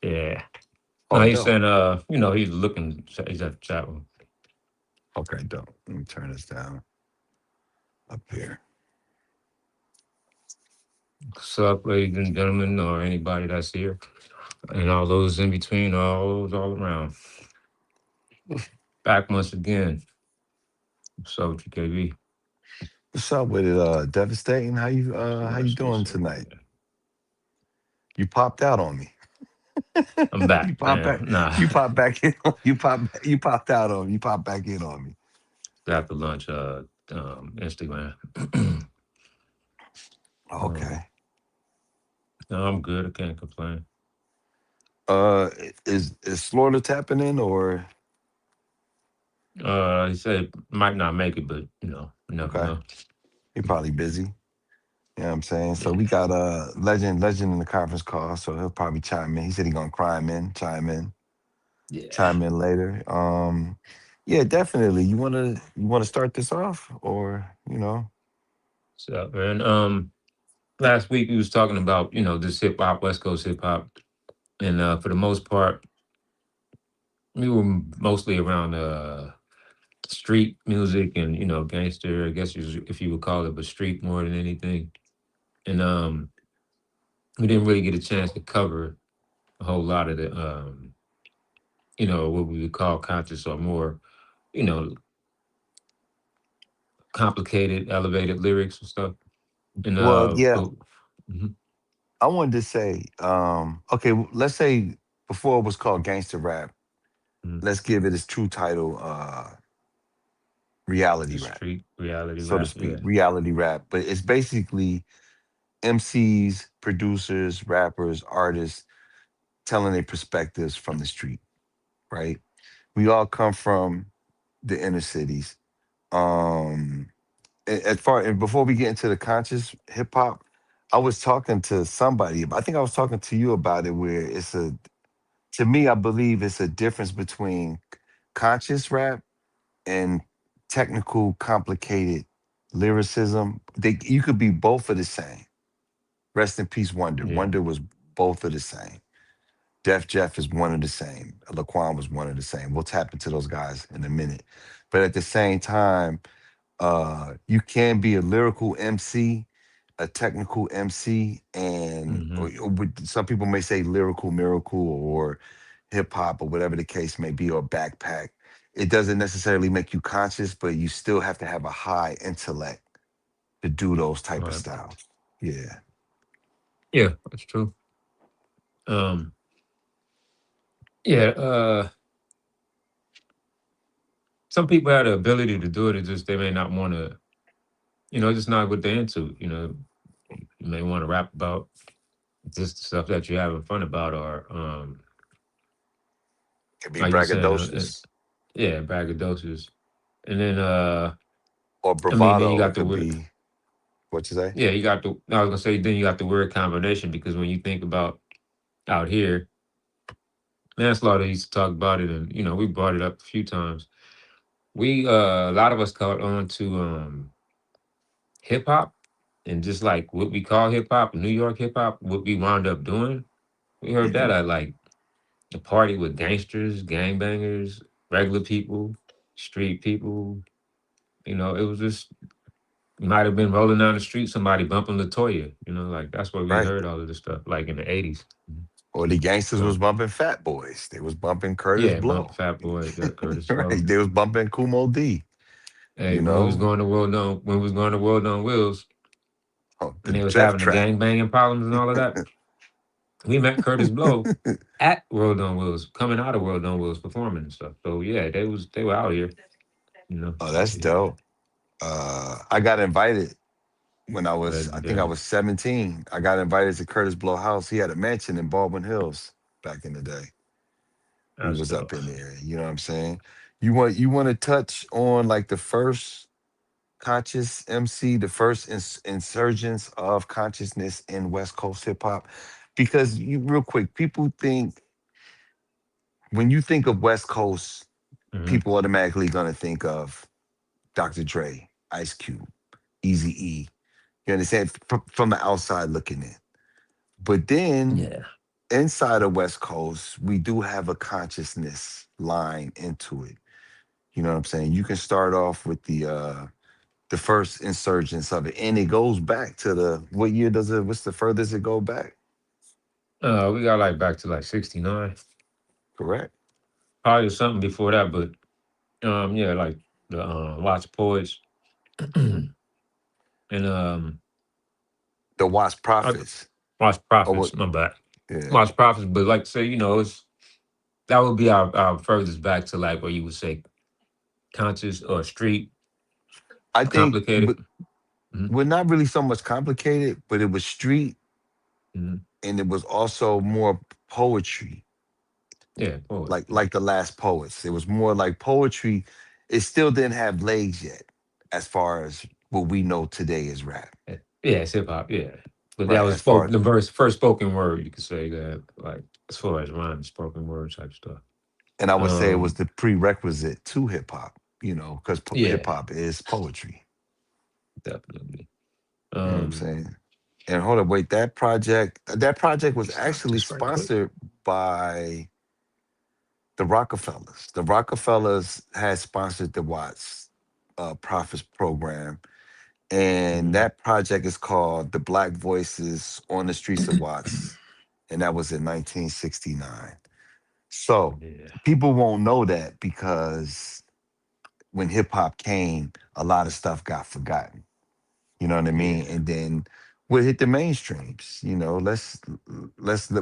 Yeah. No, Oh, he's dope. saying, he's looking, he's at the chat room. Okay, dope. Let me turn this down up here. What's up, ladies and gentlemen, or anybody that's here, and all those in between, all those all around. Back once again. So, TKB, What's up with it? Devastating. How you bless you, doing sir. tonight? You popped out on me. I'm back, You popped man. back. Nah, You popped back in. You popped out on me. You popped back in on me. after lunch, Instagram. um, Okay. no, I'm good. I can't complain. Is Florida tapping in or He said might not make it, but you never okay? know. He probably busy. You know what I'm saying? So we Yeah, got legend in the conference call, so he'll probably chime in. He said he gonna yeah. chime in later. Yeah, definitely. You wanna start this off or So, man, last week we was talking about this hip hop, West Coast hip hop, and for the most part, we were mostly around street music and gangster. I guess if you would call it, but street more than anything. And we didn't really get a chance to cover a whole lot of the what we would call conscious or more you know complicated, elevated lyrics and stuff. And well, yeah, but mhm, I wanted to say, okay, let's say before it was called gangster rap, mhm, let's give it its true title, reality the rap, street reality so to rap, speak. yeah, Reality rap. But it's basically MCs, producers, rappers, artists telling their perspectives from the street, right? We all come from the inner cities. Um as far and before we get into the conscious hip hop, I was talking to somebody. I think I was talking to you about it, where it's a to me, I believe it's a difference between conscious rap and technical, complicated lyricism. You could be both of the same. Rest in peace, Wonder. yeah, Wonder was both of the same. Def Jeff is one of the same. Laquan was one of the same. We'll tap into those guys in a minute. But at the same time, you can be a lyrical MC, a technical MC, and hmm some people may say lyrical miracle or hip hop or whatever the case may be, or backpack. It doesn't necessarily make you conscious, but you still have to have a high intellect to do those type of right, styles. Yeah. yeah, that's true. um yeah, some people have the ability to do it. It's just they may not want to, just not what they're into. You may want to rap about just the stuff that you're having fun about, or Can be like you saying, braggadocious yeah, braggadocious. And then or I mean, then you bravado. It got the could word. be what you say. Yeah, you got the. I was gonna say, then you got the word combination, because when you think about out here, manslaughter used to talk about it, and we brought it up a few times. We a lot of us caught on to hip hop, and just like what we call hip hop, New York hip hop, what we wound up doing. We heard Hmm. that at like a party with gangsters, gangbangers, regular people, street people. It was just might have been rolling down the street, somebody bumping Latoya. Like that's where we Right. heard all of this stuff, like in the '80s. Or the gangsters was So bumping Fat Boys. They was bumping Curtis yeah, bump Blow. Fat Boy, Curtis Right. Slow. They was bumping Kumo D. Hey, You when we was know, going to World on Wheels, oh, the and they was Jeff having the track. gang banging problems and all of that, we met Curtis Blow at World on Wheels, coming out of World on Wheels, performing and stuff. So yeah, they were out here. You know, Oh, that's yeah, dope. I got invited when I think I legendary. was 17. I got invited to Curtis Blow House. He had a mansion in Baldwin Hills back in the day. We That's was up dope. in there. You know what I'm saying? You want to touch on like the first conscious MC, the first insurgence of consciousness in West Coast hip hop? Because you real quick, people think when you think of West Coast, Hmm. people automatically gonna think of Dr. Dre, Ice Cube, Easy E. You understand? From the outside looking in. But then Yeah. inside of West Coast, we do have a consciousness line into it. You know what I'm saying? You can start off with the first insurgence of it, and it goes back to the what year does it? What's the furthest it go back? We got like back to like 69. Correct. Probably something before that, but yeah, like the Watts Poets and The Watts I, Prophets. Watts Oh, what? Prophets, my bad. Yeah. Watts Prophets, but like say, it's that would be our furthest back to like where you would say conscious or street, I think, complicated. but Hmm. we're not really so much complicated, but it was street, Hmm. and it was also more poetry, Yeah, poet. like the last poets. It was more like poetry. It still didn't have legs yet, as far as what we know today is rap. Yeah, it's hip hop. Yeah, but that Right. was As far the verse first spoken word. You could say that, like as far as rhyme, spoken word type stuff. and I would say it was Um, the prerequisite to hip hop, because hip yeah, hop is poetry. definitely. You know what I'm Um, saying? And hold up, wait, that project let me was stop actually this right quick. sponsored by the Rockefellers. The Rockefellers had sponsored the Watts Prophets program, and Hmm. that project is called The Black Voices on the Streets of Watts, and that was in 1969. So Yeah, people won't know that because when hip hop came, a lot of stuff got forgotten. You know what I mean? yeah, And then we'll hit the mainstreams.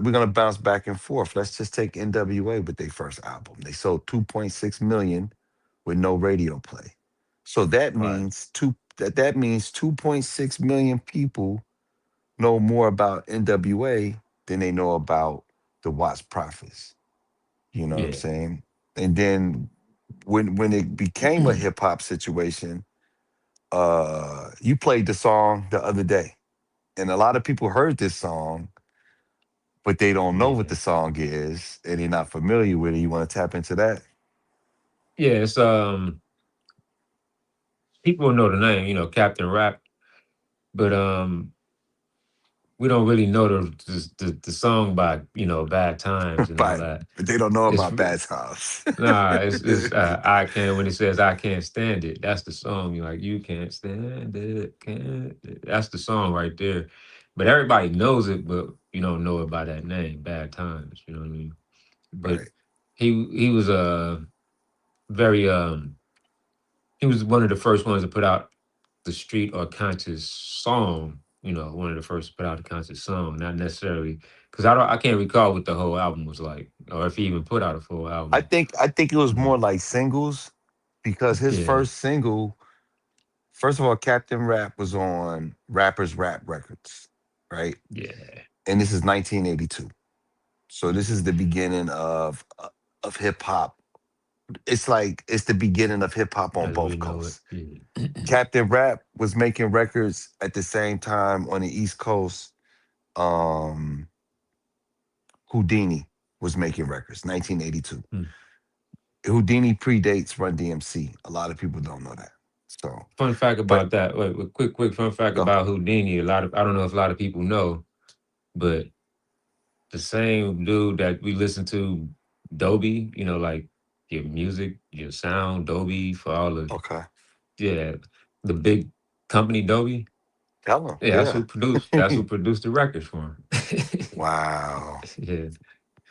We're gonna bounce back and forth. Let's just take NWA with their first album. They sold 2.6 million with no radio play. So that right. means 2.6 million people know more about NWA than they know about the Watts Prophets. You know what I'm Yeah, saying? And then when it became a hip hop situation, you played the song the other day, and a lot of people heard this song, but they don't know what yeah, the song is, and they're not familiar with it. You want to tap into that? yeah. It's people know the name, Captain Rap, but we don't really know the song by Bad Times and all But that. they don't know It's about Bad Times. Nah, it's I can't when it says I can't stand it. That's the song. You're like you can't stand it, can't. That's the song right there. But everybody knows it, but you don't know it by that name, Bad Times. You know what I mean? But Right. he was very he was one of the first ones to put out the street or conscious song. One of the first to put out a conscious song, not necessarily because I can't recall what the whole album was like, or if he even put out a full I album. think I think it was Mhm. more like singles because his Yeah, first single, first of all, Captain Rap was on Rappers Rap Records, right? yeah, And this is 1982. So this is the yeah. beginning of hip hop. It's the beginning of hip hop on As we both know it. coasts. Yeah. Captain Rap was making records at the same time on the East Coast. Um, Houdini was making records, 1982. Hmm. Houdini predates Run DMC. A lot of people don't know that. So, Fun fact but about that. Wait, quick fun fact go. about Houdini. I don't know if a lot of people know, but the same dude that we listen to, Dolby, like your music, your sound, Dolby for all the Okay. yeah, the big company Dolby. Tell him. Yeah, Yeah. that's who produced the records for him. Wow. Yeah,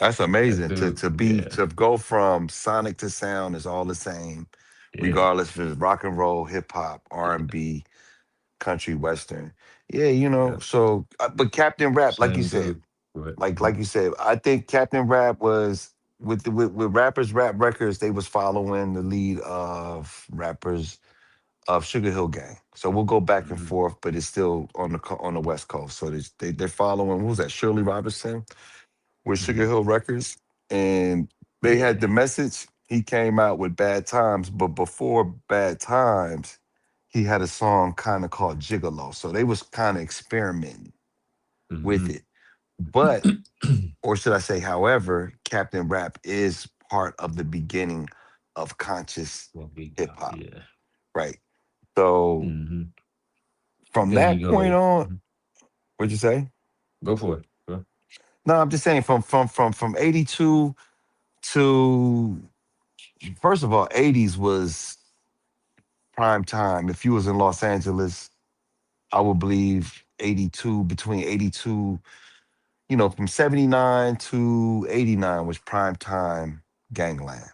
That's that amazing to dude. to be Yeah, to go from sonic to sound is all the same, yeah, regardless if it's rock and roll, hip hop, yeah, R&B, country, western. Yeah, yeah. so but Captain Rap, like you Same said, dude. But like you said, I think Captain Rap was with Rappers Rap Records, they was following the lead of rappers of Sugar Hill Gang. So we'll go back and mhm, forth, but it's still on the West Coast. So they're following, what was that, Shirley Robinson with Sugar mhm, Hill Records, and they had the yeah. message. He came out with Bad Times, but before Bad Times, he had a song kind of called Gigolo. So they was kind of experimenting with Mhm. it. But, or should I say, however, Captain Rap is part of the beginning of conscious What we hip got? hop, Yeah. right? So Hmm. from Then you that point go. on, what'd you say? Go for it. Go. No, I'm just saying from 82 to, first of all, 80s was prime time. If you was in Los Angeles, I would believe 82, between 82, from 79 to 89 was prime time gangland.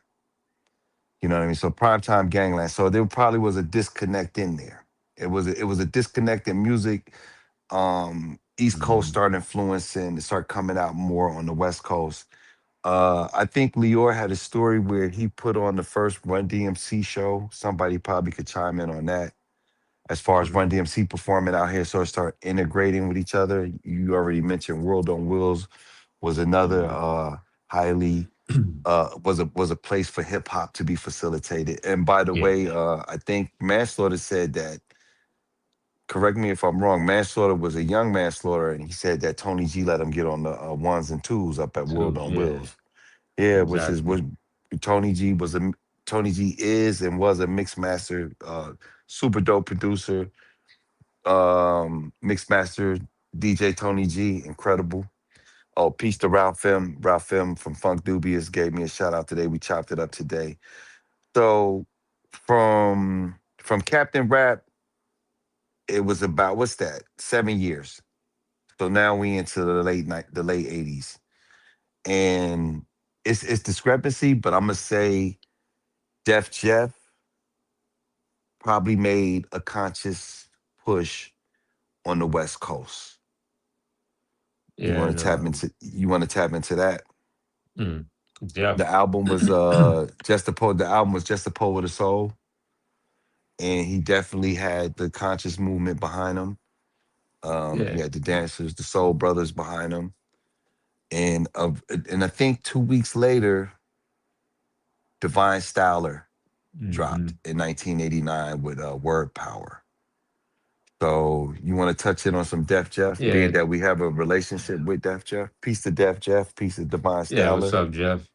You know what I mean? So prime time gangland. So there probably was a disconnect in there. It was a disconnect in music. East Coast Mm, started influencing, it started coming out more on the West Coast. I think Lior had a story where he put on the first Run DMC show. Somebody probably could chime in on that. As far as Run mm, DMC performing out here, so it started integrating with each other. You already mentioned World on Wheels was another mm. highly was a place for hip hop to be facilitated. And by the Yeah, way, I think Manslaughter said that. Correct me if I'm wrong. Manslaughter was a young Manslaughter, and he said that Tony G let him get on the ones and twos up at World too. on Yeah, Wheels. Yeah, exactly. Tony G was a Tony G is and was a mix master, super dope producer, mix master DJ Tony G, incredible. Oh, peace to Ralph M. Ralph M from Funk Dubious gave me a shout out today. We chopped it up today. So from Captain Rap, it was about, what's that? 7 years. So now we into the late 80s. And it's discrepancy, but I'm gonna say Def Jeff probably made a conscious push on the West Coast. You yeah, want and to tap into that? mm, Jeff. The album was the album was Just a Poet with a Soul, and he definitely had the conscious movement behind him. He Yeah. had the dancers, the Soul Brothers behind him, and I think 2 weeks later, Divine Styler dropped Hmm. in 1989 with Word Power. So you want to touch in on some Def Jeff, being Yeah, that we have a relationship with Def Jeff. Peace to Def Jeff, peace to Divine yeah. What's Styler, up, Jeff?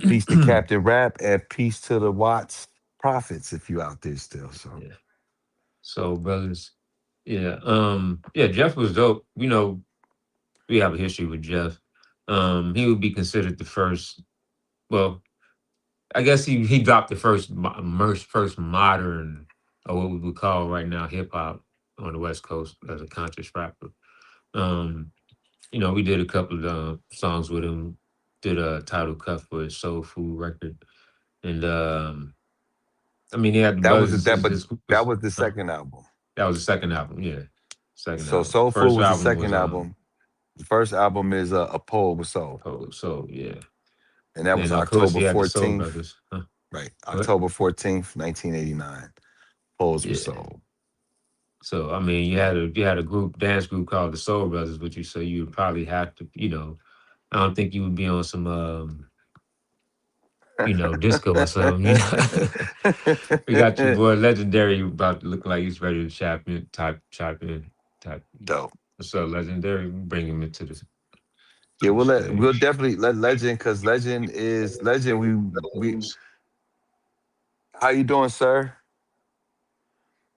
peace to Captain Rap, and peace to the Watts Prophets if you out there still. So Yeah. So, brothers. Yeah. Yeah. Jeff was dope. We have a history with Jeff. He would be considered the first. Well, I guess he dropped the first modern, or what we would call right now hip hop on the West Coast as a conscious rapper. Um, we did a couple of songs with him. Did a title cut for his Soul Food record, and I mean, he had the that was brothers. that, but that Was was the huh? second album. That was the second album. Yeah, second So album. Soul Food First was the album was second album. The first album is A Poet with Soul, So yeah. and that was Then of course October he had the Soul 14th. Brothers. Huh? Right, What? October 14th, 1989. Poets with Yeah. Soul. So I mean, you had a dance group called the Soul Brothers, which so you would probably have to, I don't think you would be on some disco or something. We got your boy Legendary about to look like he's ready to chop in. Dope. What's up, Legendary? Bring him into the Yeah, to the we'll stage. definitely let Legend, because Legend is Legend. We How you doing, sir?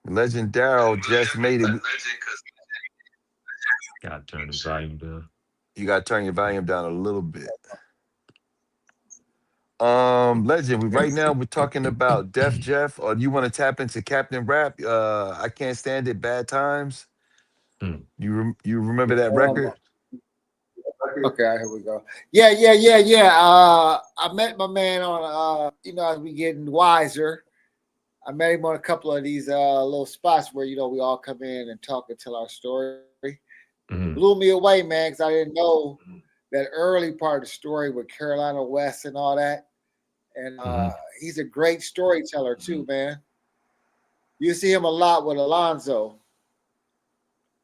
Legend Daryl just made it. Gotta turn the volume down. You gotta turn your volume down a little bit. Legend, right now we're talking about Def Jeff, or you want to tap into Captain Rap? I can't stand it. Bad times. Hmm. You remember that record? Okay, here we go. Yeah. I met my man on, as we getting wiser. I met him on a couple of these little spots where we all come in and talk and tell our story. Mhm. Blew me away, man, because I didn't know that early part of the story with Carolina West and all that. And Mhm. he's a great storyteller too, man. You see him a lot with Alonzo.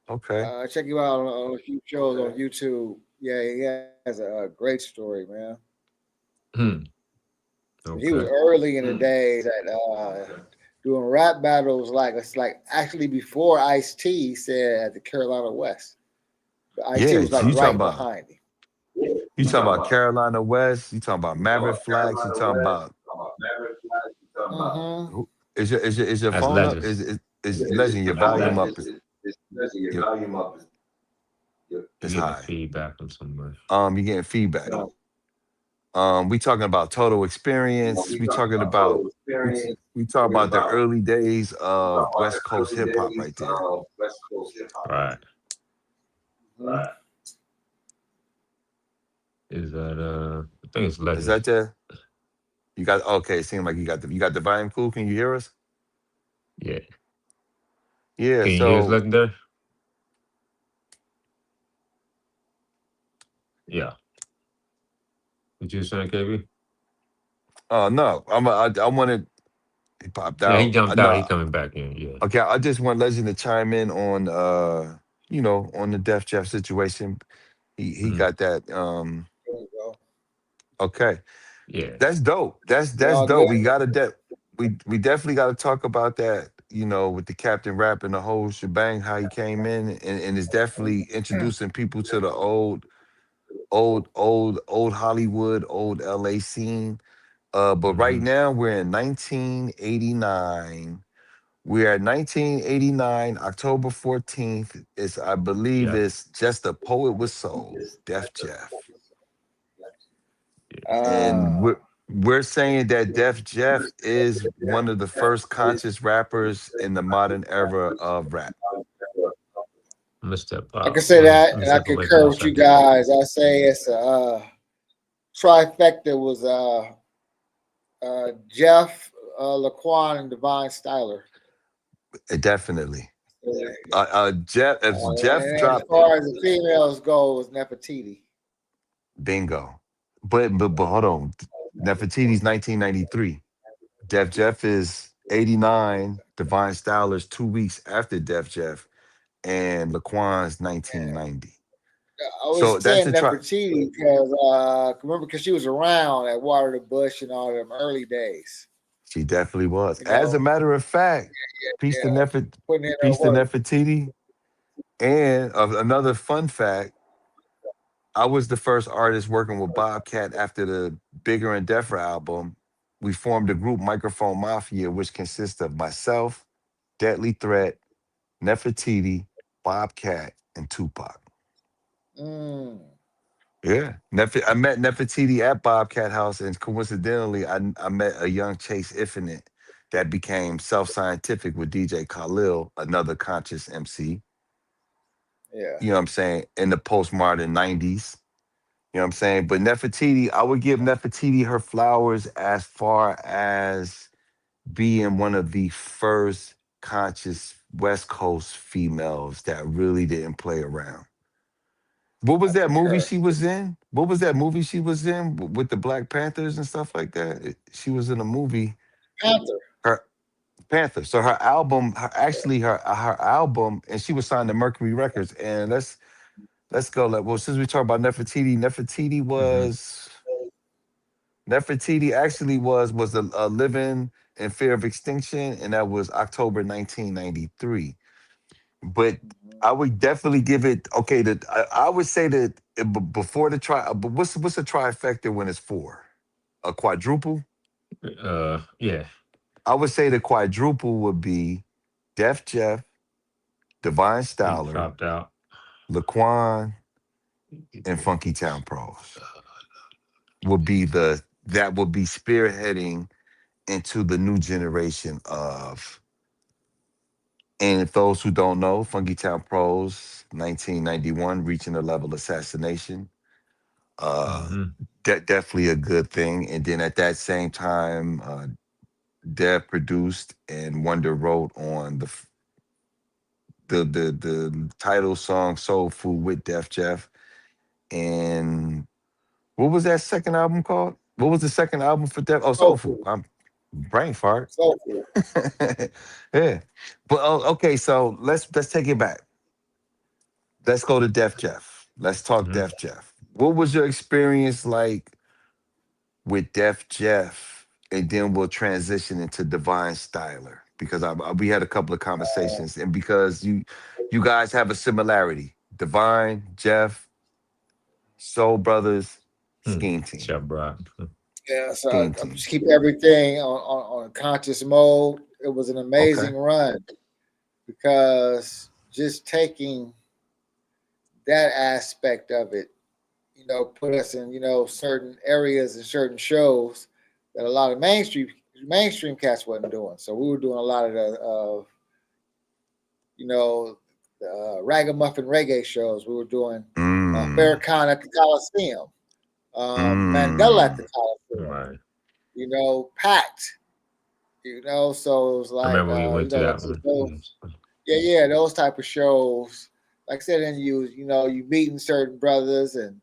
Okay. Check him out on a few shows on YouTube. Yeah, he has a great story, man. Hmm. He was Okay. early in the days at doing rap battles. Like it's like actually before Ice T said at the Carolina West. But Ice T Yeah. was So like right behind him. you talking about Carolina West? You talking about Maverick Flags? You talking about Mm-hmm. who? Is your That's phone up? Legends. Is Legend? Your That's volume up? Legends. Your You're is getting high. feedback from somewhere. You're getting feedback. We talking about total experience. We talking about we talk about the early days of West Coast hip hop right there. Right. Is that I think it's Is Legend. that the you got okay? It seems like you got the volume cool. Can you hear us? Yeah. Yeah. Can you hear us, So Legendary? Yeah. What you saying, KB? no, I wanted he popped Yeah, he out. jumped out. He No, coming back in. Yeah. okay. I just want Legend to chime in on on the Def Jeff situation. He Mhm. got that. There we go. Okay. Yeah. That's dope. That's Y'all dope. good? We definitely got to talk about that. With the Captain Rap and the whole shebang, how he came in and is definitely introducing people to the old Hollywood, old LA scene. But right Mhm. now we're in 1989. We're at 1989, October 14th. I believe Yeah. it's Just a Poet with Soul, Def Jeff. And Uh, we're saying that Def Jeff is one of the first conscious rappers in the modern era of rap. Let me step I can out. say that, Let me and I step away for concur one with you second. guys. I say it's a trifecta was Jeff, Laquan, and Divine Styler. Definitely. And If Jeff as dropped far as the females go, it was Nefertiti. bingo. But hold on. Nefertiti's 1993. Def Jeff is 89. Divine Styler's 2 weeks after Def Jeff. And Laquan's 1990. I So was that's saying a try. Nefertiti because she was around at Water the Bush and all them early days. She definitely was. You As a know, matter of fact, Peace to yeah, putting in her work. Nefertiti. And another fun fact, I was the first artist working with Bobcat after the Bigger and Deffer album. We formed a group, Microphone Mafia, which consists of myself, Deadly Threat, Nefertiti, Bobcat, and Tupac. Mm. Yeah. I met Nefertiti at Bobcat House, and coincidentally, I met a young Chase Infinite that became self-scientific with DJ Khalil, another conscious MC. Yeah. You know what I'm saying? In the postmodern 90s. You know what I'm saying? But Nefertiti, I would give Nefertiti her flowers as far as being one of the first conscious West Coast females that really didn't play around. What was I that movie concur. she was in? What was that movie she was in with the Black Panthers and stuff like that? She was in a movie, Panther. her Panther. So her album, her album, and she was signed to Mercury Records. And let's go. Well, since we talk about Nefertiti, Mhm. Nefertiti actually was a living in fear of extinction, and that was October 1993. But I would definitely give it okay. I would say that before the but what's a trifecta when it's four? A quadruple? Yeah. I would say the quadruple would be Def Jeff, Divine He Styler, dropped out. Laquan, and Funky Town Pros would be that would be spearheading into the new generation of. And if those who don't know, Funky Town Pros, 1991, reaching a level assassination. Uh, Mhm. definitely a good thing. And then at that same time, Dev produced and Wonder wrote on the title song "Soul Food" with Def Jeff. And what was that second album called? What was the second album for Def? Oh, Soul Soul Food. food. I'm brain fart. Soul food. Yeah. But okay, so let's take it back. Let's go to Def Jeff. Let's talk Mhm. Def Jeff. What was your experience like with Def Jeff? And then we'll transition into Divine Styler because we had a couple of conversations, and because you guys have a similarity. Divine, Jeff, Soul Brothers, Scheme Team, Chef Brock. Yeah, so Scheme I Team. just keep everything on conscious mode. It was an Okay. amazing run because just taking that aspect of it, you know, put us in, you know, certain areas and certain shows that a lot of mainstream cats wasn't doing. So we were doing a lot of the, you know, ragamuffin reggae shows. We were doing Farrakhan at the Coliseum, Mandela at the Coliseum, Right. you know, Packed, you know. So it was I like, remember we you went to know, that those, one. yeah, those type of shows. Like I said, and you know, you meeting certain brothers and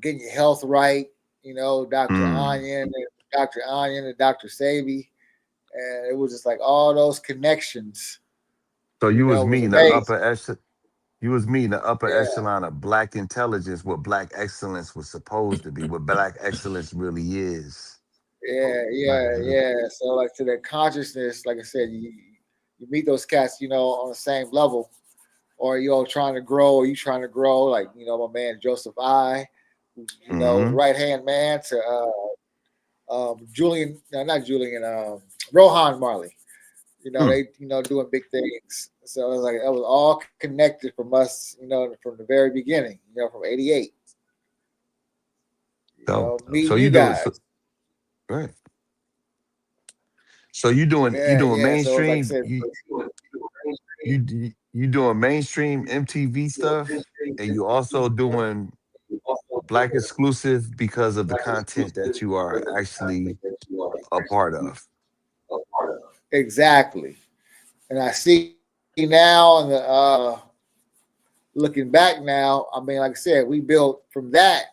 getting your health right. You know, Dr. Onion and Dr. Sabi, and it was just like all those connections. So You you was know, was meeting the amazing. upper echelon. You was meeting the upper Yeah, echelon of black intelligence, what black excellence was supposed to be, what black excellence really is. yeah. So like to that consciousness, like I said, you meet those cats, you know, on the same level, or you all trying to grow, or you trying to grow, like you know, my man Joseph I, you know, was Mm-hmm. right hand man to Julian, no, not Julian, Rohan Marley. You know, they, you know, doing big things. So it was like it was all connected from us, you know, from the very beginning, you know, from '88. You So, know, so meeting you you do guys. so, right. So you doing Yeah. So it was like I mainstream. said, You doing mainstream MTV stuff, and you also doing black exclusive because of the content that you are actually a part of. exactly. And I see now, and looking back now, I mean, like I said, we built from that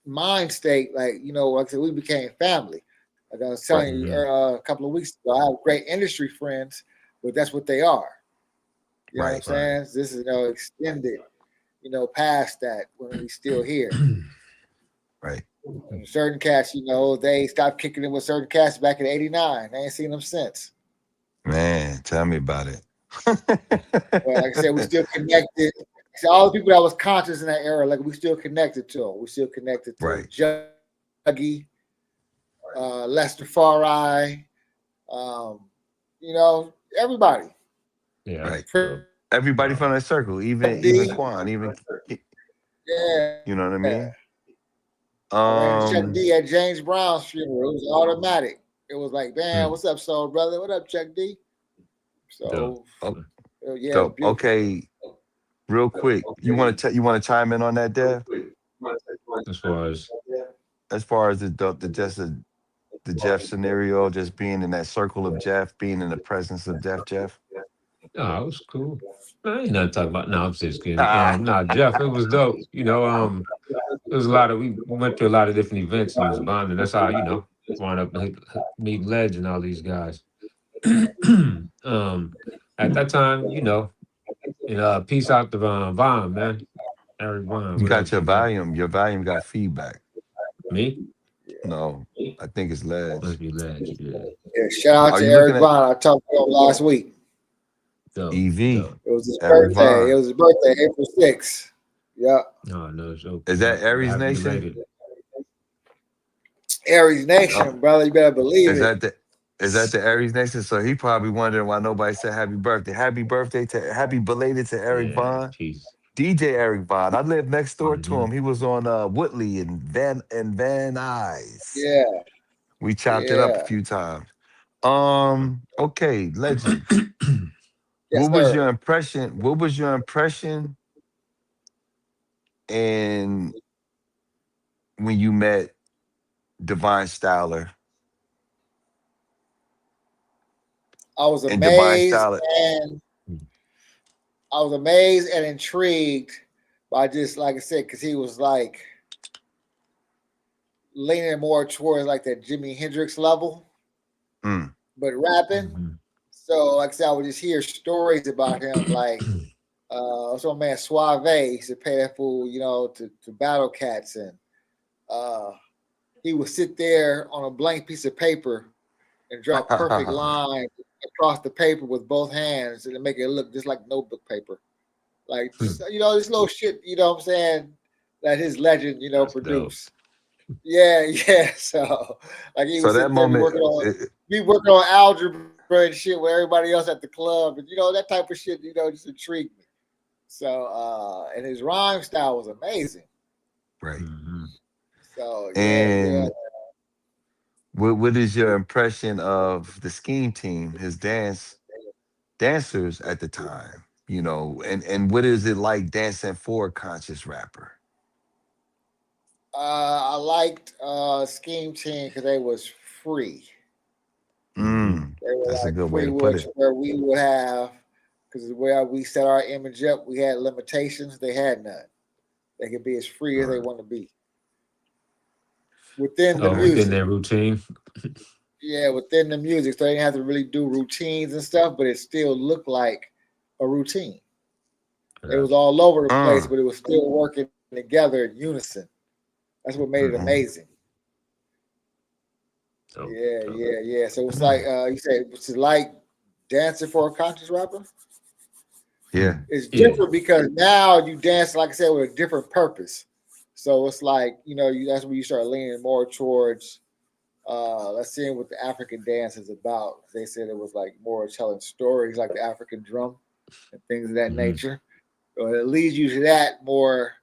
mind state, like you know, like I said, we became family. Like I was Right. telling you a couple of weeks ago, I have great industry friends, but that's what they are. You know what I'm Right. saying? This is you know extended, you know, past that when we still here. Right. And certain cats, you know, they stopped kicking in with certain cats back in '89. I ain't seen them since. Man, tell me about it. But like I said, we still connected. So all the people that was conscious in that era, like we still connected to them. We still connected to Right. Juggy, Lester Farai, um, you know, everybody. Yeah, Right. that's dope. Everybody from that circle, even D, Quan, even yeah. you know what I mean. I ran Chuck Um. D at James Brown's funeral. It was automatic. It was like, man, Mm, what's up, soul brother? What up, Chuck D? dope. So Oh, yeah, it was so beautiful. okay, real quick, you want to chime in on that, Dev? As far as As far as the Jeff scenario, just being in that circle of Jeff, being in the presence of Jeff. no, it was cool. I ain't nothing to talk about. No, I'm just kidding. Ah. Nah, Jeff, it was dope. You know, it was a lot of we went to a lot of different events and it was bonding. That's how you know wound up meeting Ledge and all these guys. At that time, you know, and peace out to Vaughn, man. Eric Vaughn, You what got up, man? your volume got feedback. Me? No, I think it's Must Ledge. be Ledge. Yeah. Yeah, shout out Are to you looking Eric at Vaughn. I talked to him last week. Dope. EV, Dope. It was his Eric birthday. It Vaughn? was his birthday, April 6th. Yeah. No, no, so Is that Aries happy Nation? belated. Aries Oh, Nation, brother. You better believe is it. that the Aries Nation? So he probably wondering why nobody said happy birthday. Happy belated to Eric Yeah, Vaughn. peace. DJ Eric Vaughn. I lived next door to Mm-hmm. him. He was on Woodley and Van Nuys. Yeah. We chopped it up a Yeah. few times. Okay, legend. Yes, What was sir. your impression? What was your impression and when you met Divine Styler I was and Divine amazed Styler? and intrigued by just like I said, because he was like leaning more towards like that Jimi Hendrix level, Mm. but rapping. Mm-hmm. So like I said, I would just hear stories about him, like so man Suave used to pay that fool, you know, to battle cats, and he would sit there on a blank piece of paper and draw perfect lines across the paper with both hands and make it look just like notebook paper. Like just, you know, this little shit, you know what I'm saying, that his legend, you know, That's dope. produced. Yeah, yeah. So like he would So that sit there moment, be working on algebra and shit with everybody else at the club, and you know, that type of shit, you know, just intrigued me. So and his rhyme style was amazing. Right. Mhm. So yeah. And what is your impression of the Scheme Team, his dancers at the time? You know, and what is it like dancing for a conscious rapper? I liked Scheme Team because they was free. Mm, They were that's a like good way free, to put which it. where we would have, because the way we set our image up, we had limitations. They had none. They could be as free as they Right. want to be within the Oh, Okay. within music. their routine. Yeah, within the music. So they didn't have to really do routines and stuff, but it still looked like a routine. It was Gotcha. all over the place, Uh, but it was still working together in unison. That's what made it mhm. amazing. So, Yeah. So it's like you said, it's like dancing for a conscious rapper. Yeah. It's yeah. different because now you dance, like I said, with a different purpose. So it's like, that's when you start leaning more towards let's see what the African dance is about. They said it was like more telling stories like the African drum and things of that Mhm. nature. So it leads you to that more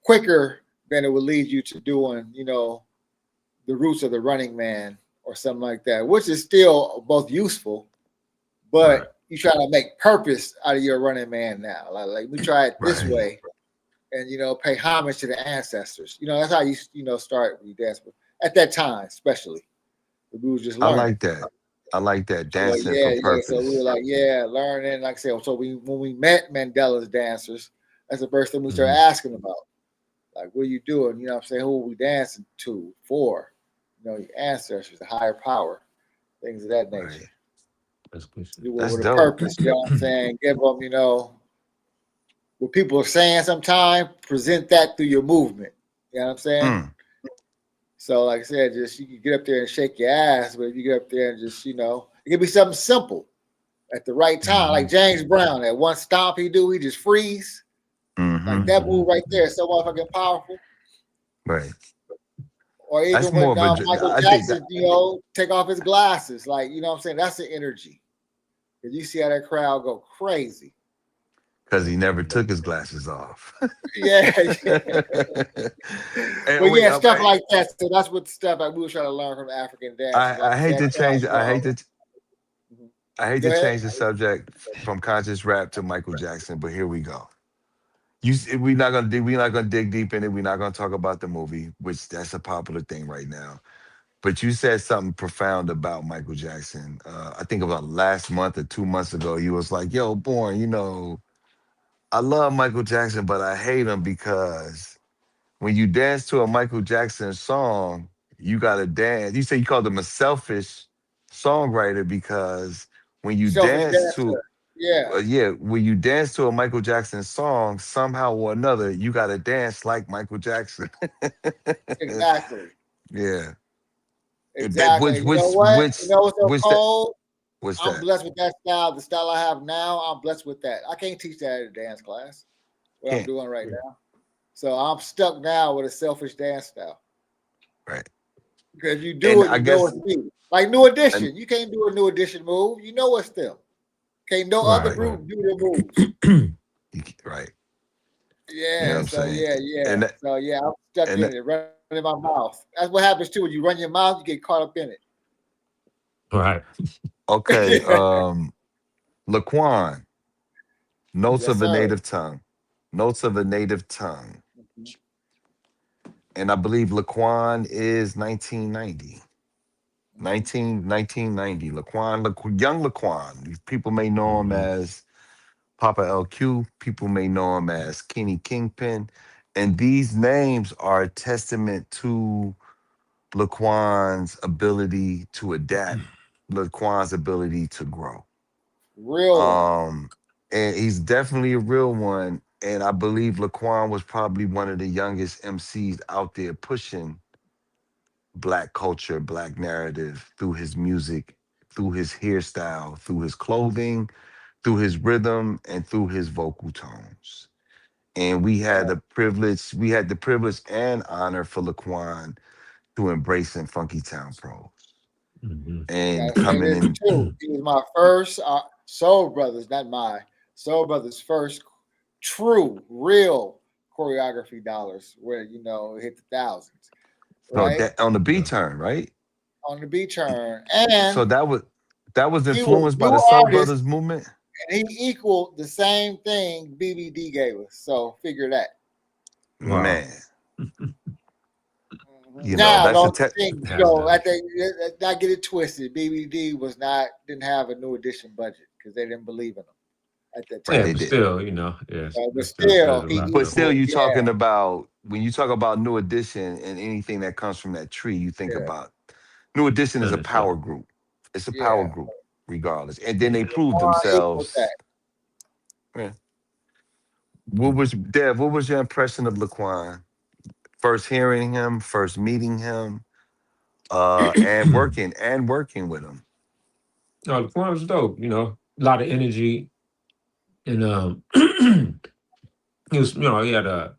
quicker than it would lead you to doing, the roots of the Running Man or something like that, which is still both useful, Right. but you try to make purpose out of your Running Man now. Like we try it this Right. way, and pay homage to the ancestors. That's how you start when you dance. But at that time, especially, we was just I learning. like that. I like that. So Dancing for yeah. So we were purpose. like, learning. Like I said, so when we met Mandela's dancers, that's the first thing we started Mhm. asking about. Like, what are you doing? You know what I'm saying? Who are we dancing to for? Your ancestors, the higher power, things of that nature. Right. That's good shit. Do it That's with a dope. purpose, you know what I'm saying? Give them, what people are saying sometimes, present that through your movement. You know what I'm saying? Mm, So, like I said, just you can get up there and shake your ass, but if you get up there and just, it can be something simple at the right time. Like Mhm. James Brown, that one stomp he just freeze. Like hmm that move Mhm. right there is so motherfucking powerful. Right. Or That's even more when of a. Michael I think that Jackson, take off his glasses. Like, you know what I'm saying? That's the energy. Because you see how that crowd go crazy. because he never Mhm. took his glasses off. Yeah, yeah. And But wait, yeah, stuff like that. So that's what stuff like we were trying to learn from African dancers. Like I I hate said, to I tell change. Mhm. I hate Go to ahead. change the subject from conscious rap to Michael Jackson, but here we go. We're not gonna dig deep in it. We're not gonna talk about the movie, which that's a popular thing right now. But you said something profound about Michael Jackson. I think about last month or 2 months ago. You was like, "Yo, Born, I love Michael Jackson, but I hate him because when you dance to a Michael Jackson song, you gotta dance." You say you called him a selfish songwriter because when you Selfish dance to dancer. Yeah, yeah, when you dance to a Michael Jackson song, somehow or another, you gotta dance like Michael Jackson. exactly. Yeah. That Exactly. And you know what? You which know what's so which that cold? what's I'm that? blessed with that style. The style I have now, I'm blessed with that. I can't teach that at a dance class, what I'm Can't. doing right now. So I'm stuck now with a selfish dance style. Right. Because you do And it, I you know guess it's me. Like New and Edition. You can't do a New Edition move. You know it's them. Can't no other right. Right. group do the moves. Right. You know what Yeah. I'm So saying? yeah. And that- So yeah, I'm stuck and in that- it, running my mouth. That's what happens too. When you run your mouth, you get caught up in Right. okay. it. Laquan, Notes Yes, of a sir. Native Tongue. Notes of a Native Tongue. And I believe Laquan is 1990. 1990. Young Laquan. People may know him Mhm. as Papa LQ. People may know him as Kenny Kingpin. And these names are a testament to Laquan's ability to adapt, Laquan's ability to grow. Real one. Um, and he's definitely a real one. And I believe Laquan was probably one of the youngest MCs out there pushing black culture, black narrative through his music, through his hairstyle, through his clothing, through his rhythm, and through his vocal tones. And we had the privilege and honor for Laquan to embrace in Funky Town Pros Mhm. I and gotta say coming this in. too. He was my first Soul Brothers, not my Soul Brothers' first true, real choreography dollars where you know it hit the thousands, No, right? that on the B Yeah. turn, right? On the B turn, So and that was he was influenced by new the Soul artist, Brothers movement. and he equaled the same thing BBD gave us. So figure that. Wow. Man, you know, Now, that's a don't think you Has know. I done. think not get it twisted. BBD didn't have a new edition budget because they didn't believe in him at that right. Yeah, time. They but didn't. still, you know, yes, But that still says still, a he lot But though. still, equaled. you Yeah, talking about when you talk about New Edition and anything that comes from that tree, you think yeah, about New Edition is a power Understood. group. It's a power yeah. group, regardless. And then they Yeah. proved Equaled that. themselves. Yeah. What was Dev? What was your impression of Laquan? First hearing him, first meeting him, and working with him. No, the point was dope. You know, a lot of energy, and he was, you know, he had a.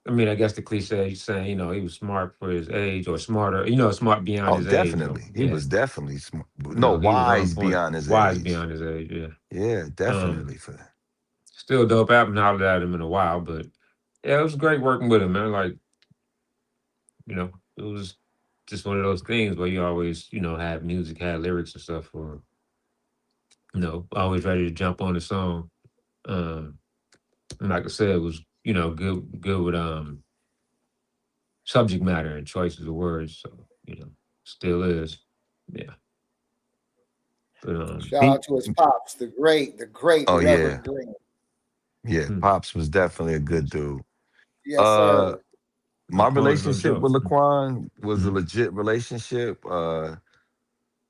I mean, I guess the cliche saying, you know, he was smart for his age or smarter, you know, smart beyond Oh, his age. So definitely. He yeah, was definitely smart. you No, know, he was on wise point, beyond his wise age. beyond his age. Yeah. Yeah, Um, definitely for that. Still dope. I haven't hollered at him in a while, but yeah, it was great working with him, man. Like, you know, it was just one of those things where you always, you know, had music, had lyrics and stuff for, you know, always ready to jump on the song. Um, and like I said, it was, you know, good with subject matter and choices of words. So, you know, still is. Yeah. But Shout He, out to his pops, the great, oh the yeah, Reverend Green. yeah. hmm, Pops was definitely a good dude. Yes, Uh, sir. my Laquan's no relationship joke. with Laquan was a Mm-hmm. legit relationship.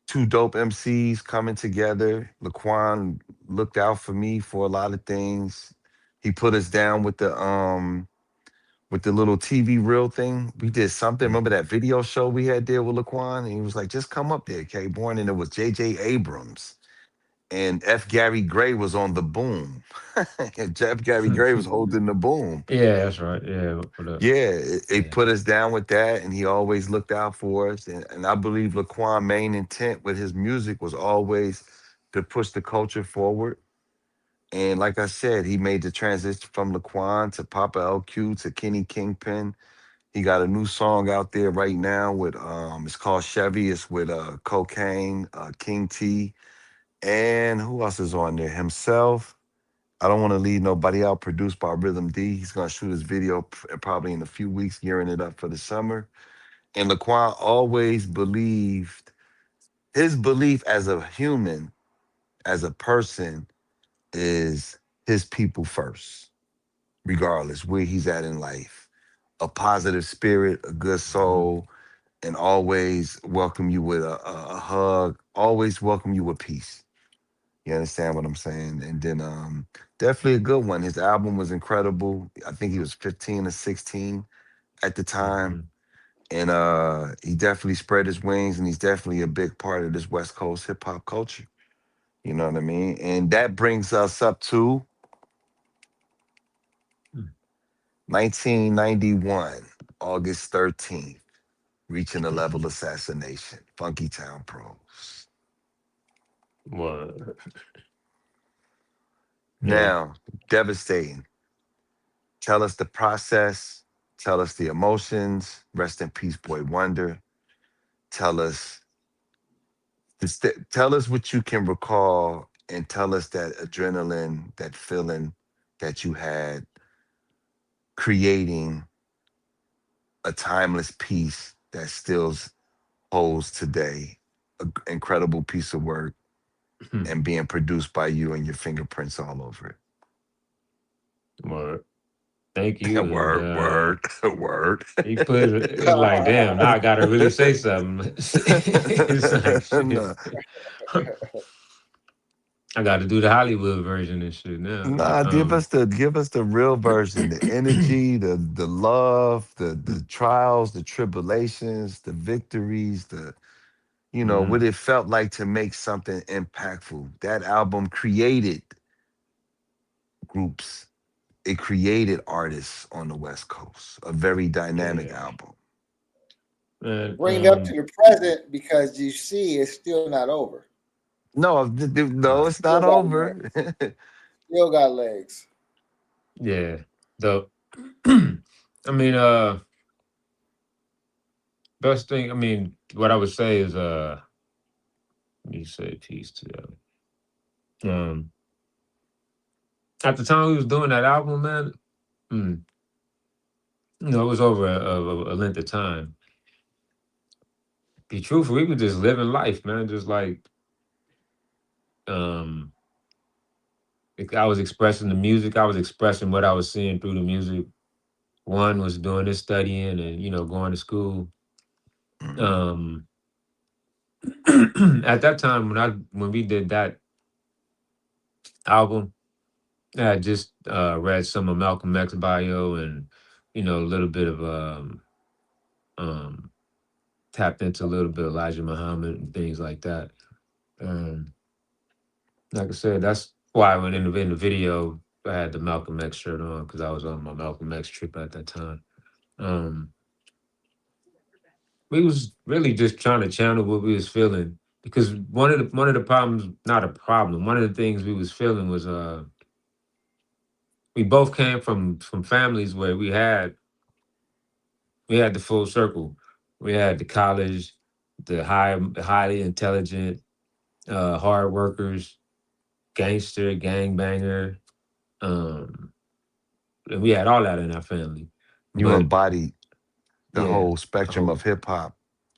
Two dope MCs coming together. Laquan looked out for me for a lot of things. He put us down with the little TV reel thing. We did something. Remember Mm-hmm. that video show we had there with Laquan? And he was like, just come up there, K Born. And it was JJ Abrams. And F. Gary Gray was on the boom. And Jeff Gary Gray was holding the boom. Yeah, that's right. Yeah, for the Yeah, it yeah. put us down with that, and he always looked out for us. And I believe Laquan's main intent with his music was always to push the culture forward. And like I said, he made the transition from Laquan to Papa LQ to Kenny Kingpin. He got a new song out there right now with it's called Chevy. It's with Cocaine, King T, and who else is on there? Himself. I don't want to leave nobody out. Produced by Rhythm D. He's gonna shoot his video probably in a few weeks, gearing it up for the summer. And Laquan always believed his belief as a human, as a person, is his people first, regardless where he's at in life. A positive spirit, a good Mhm. soul, and always welcome you with a hug. Always welcome you with peace. You understand what I'm saying? And then definitely a good one. His album was incredible. I think he was 15 or 16 at the time. Mhm. And he definitely spread his wings, and he's definitely a big part of this West Coast hip hop culture. You know what I mean? And that brings us up to Mm. 1991, August 13th, reaching a level assassination, Funky Town Pros. What? Yeah. Now, devastating. Tell us the process. Tell us the emotions. Rest in peace, Boy Wonder. Tell us, tell us what you can recall, and tell us that adrenaline, that feeling that you had creating a timeless piece that still holds today. An incredible piece of work, and being produced by you and your fingerprints all over Word. Thank it. you. And Word, word, word. he put it's like, damn, now I gotta really say something. It's like shit. No, I gotta do the Hollywood version and shit now. nah, give us the real version, the Mhm. energy, the love, the trials, the tribulations, the victories, the what it felt like to make something impactful. That album created groups. It created artists on the West Coast. A very dynamic Yeah. album. And Bring it up to the present because you see it's still not over. No, no, it's Still not got legs. over. Still got legs. Yeah. The I mean, best thing. I mean, what I would say is, let me say peace to them. At the time we was doing that album, man, mm, it was over a length of time. Be truthful, we were just living life, man. Just like, um, I was expressing the music. I was expressing what I was seeing through the music. One was doing this studying and going to school. Mhm. Um, at that time when we did that album, I had just read some of Malcolm X bio and a little bit of um, tapped into a little bit of Elijah Muhammad and things like that. Um, like I said, that's why when in the video I had the Malcolm X shirt on because I was on my Malcolm X trip at that time. Um, we was really just trying to channel what we was feeling because one of the problems, not a problem, one of the things we was feeling was we both came from families where we had the full circle. We had the college, the highly intelligent, hard workers, gangster, gangbanger, um, and we had all that in our family. You But embodied the yeah, whole the spectrum whole of hip hop.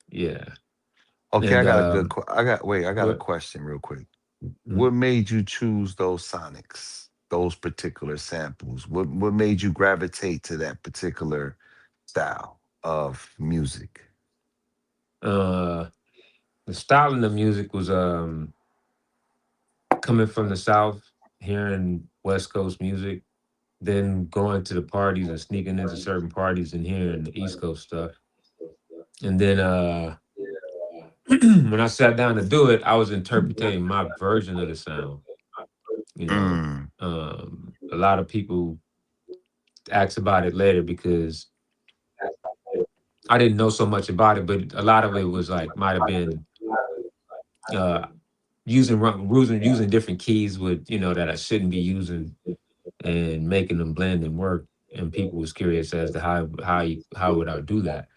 yeah, Okay, I and got a good. I got a what? question real quick. What Mhm. made you choose those sonics, those particular samples? What made you gravitate to that particular style of music? Uh, the style of the music was coming from the South, hearing West Coast music, then going to the parties and sneaking into certain parties and hearing the East Coast stuff. And then when I sat down to do it, I was interpreting my version of the sound. You know, Mm, a lot of people asked about it later because I didn't know so much about it, but a lot of it was like might have been uh, using different keys with that I shouldn't be using and making them blend and work. And people was curious as to how would I do that?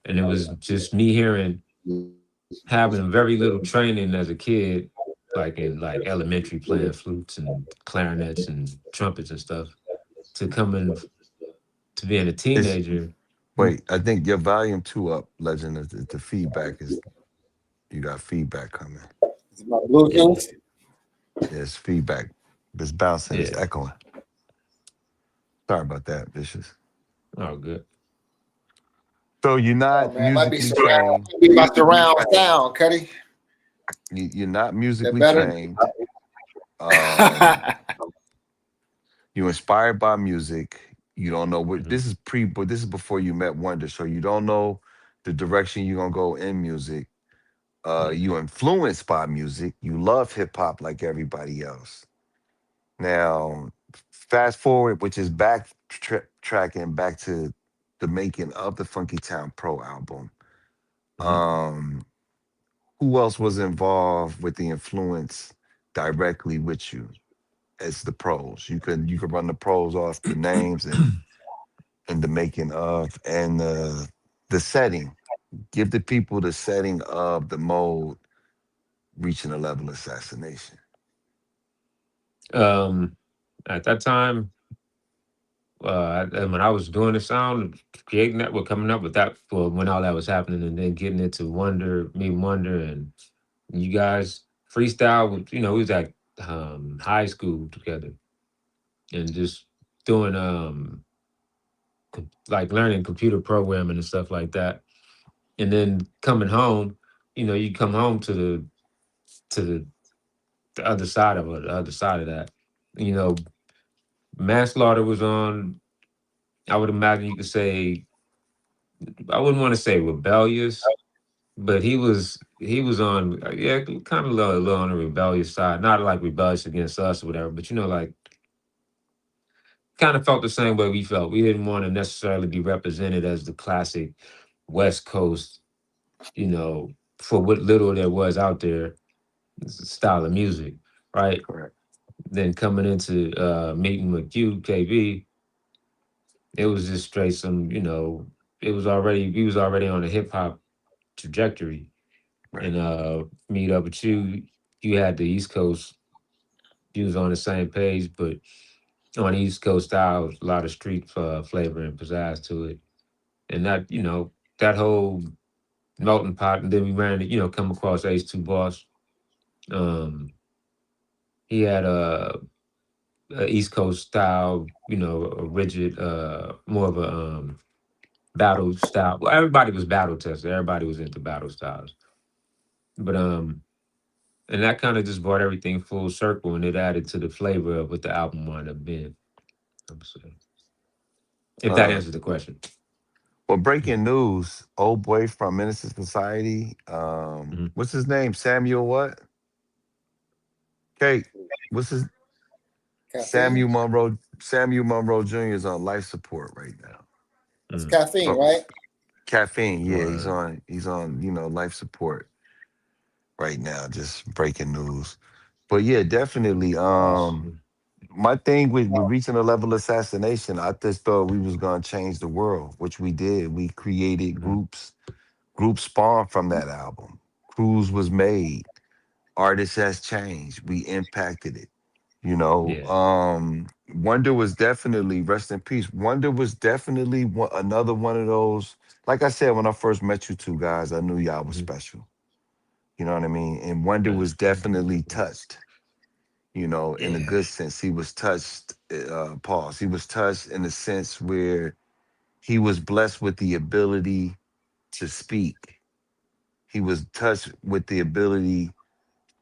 And it was just me hearing having very little training as a kid, like in like elementary playing flutes and clarinets and trumpets and stuff, to coming to being a it's teenager. wait. I think your volume two up, Legend. The feedback is you got feedback coming. Is it my Yeah, Bluetooth? There's feedback. It's bouncing. It's yeah. echoing. Sorry about that, Vicious. Oh, good. So you're Oh not man, it might be musically surround. trained. Might be my surround sound, Cuddy. You're not That musically better? trained. Um, you're inspired by music. You don't know what Mhm. this is but this is before you met Wonder. So you don't know the direction you're gonna go in music. Yeah. You influenced by music. You love hip hop like everybody else. Now, fast forward, which is tracking back to the making of the Funky Town Pro album. Mhm. Um, who else was involved with the influence directly with you as the pros? You could run the pros off the names and the making of and the setting. Give the people the setting of the mode reaching a level of assassination. um, at that time, and when I was doing the sound, creating that, well, coming up with that for when all that was happening, and then getting into Wonder, and you guys freestyle. We was at high school together, and just doing like learning computer programming and stuff like that. And then coming home, you come home to the other side of it, the other side of that. You know, manslaughter was on. I would imagine you could say I wouldn't want to say rebellious, but he was on yeah, kind of a little on the rebellious side. Not like rebellious against us or whatever, but like kind of felt the same way we felt. We didn't want to necessarily be represented as the classic West Coast, you know, for what little there was out there, style of music, right? Correct. Then coming into meeting with you, KB. It was just straight some, we was already on a hip hop trajectory. Right. And meet up with you, you had the East Coast, you was on the same page, but on East Coast style, a lot of street flavor and pizzazz to it. And that, that whole melting pot, and then we ran it, come across Ace Two Boss. Um, he had a East Coast style, a rigid, more of a battle style. Well, everybody was battle tested. Everybody was into battle styles, but and that kind of just brought everything full circle, and it added to the flavor of what the album wound up being. I'm saying, if that Uh, answers the question. well, Mhm. breaking news: old boy from Minister Society. Mhm. What's his name? Samuel what? Kate. What's his Caffeine. Samuel Monroe Jr. is on life support right now. That's Mm. caffeine, Oh, right? caffeine. Yeah, he's Word. on. He's on. Life support right now. Just breaking news. But yeah, definitely. Mm. My thing with reaching a level of assassination, I just thought we was gonna change the world, which we did. We created Mhm. groups. Groups spawned from that album. Cruise was made. Artist has changed. We impacted it. Yeah. Wonder was definitely, rest in peace. Wonder was definitely another one of those. Like I said, when I first met you two guys, I knew y'all was Mhm. special. You know what I mean? And Wonder Yeah. was definitely touched. In a Yeah. good sense, he was touched. Pause. He was touched in the sense where he was blessed with the ability to speak. He was touched with the ability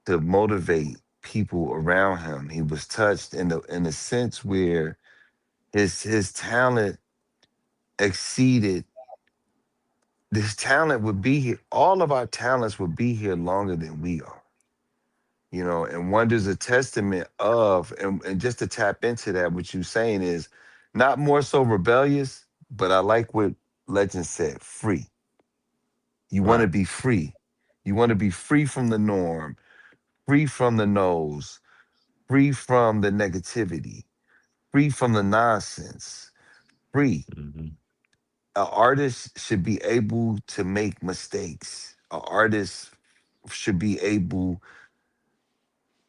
to motivate people around him. He was touched in a sense where his talent exceeded. This talent would be here. All of our talents would be here longer than we are. And Wonder's a testament of, and just to tap into that, what you're saying is not more so rebellious, but I like what Legend said, free. You want to Right. be free. You want to be free from the norm, free from the nose, free from the negativity, free from the nonsense, free. Hmm. An artist should be able to make mistakes. An artist should be able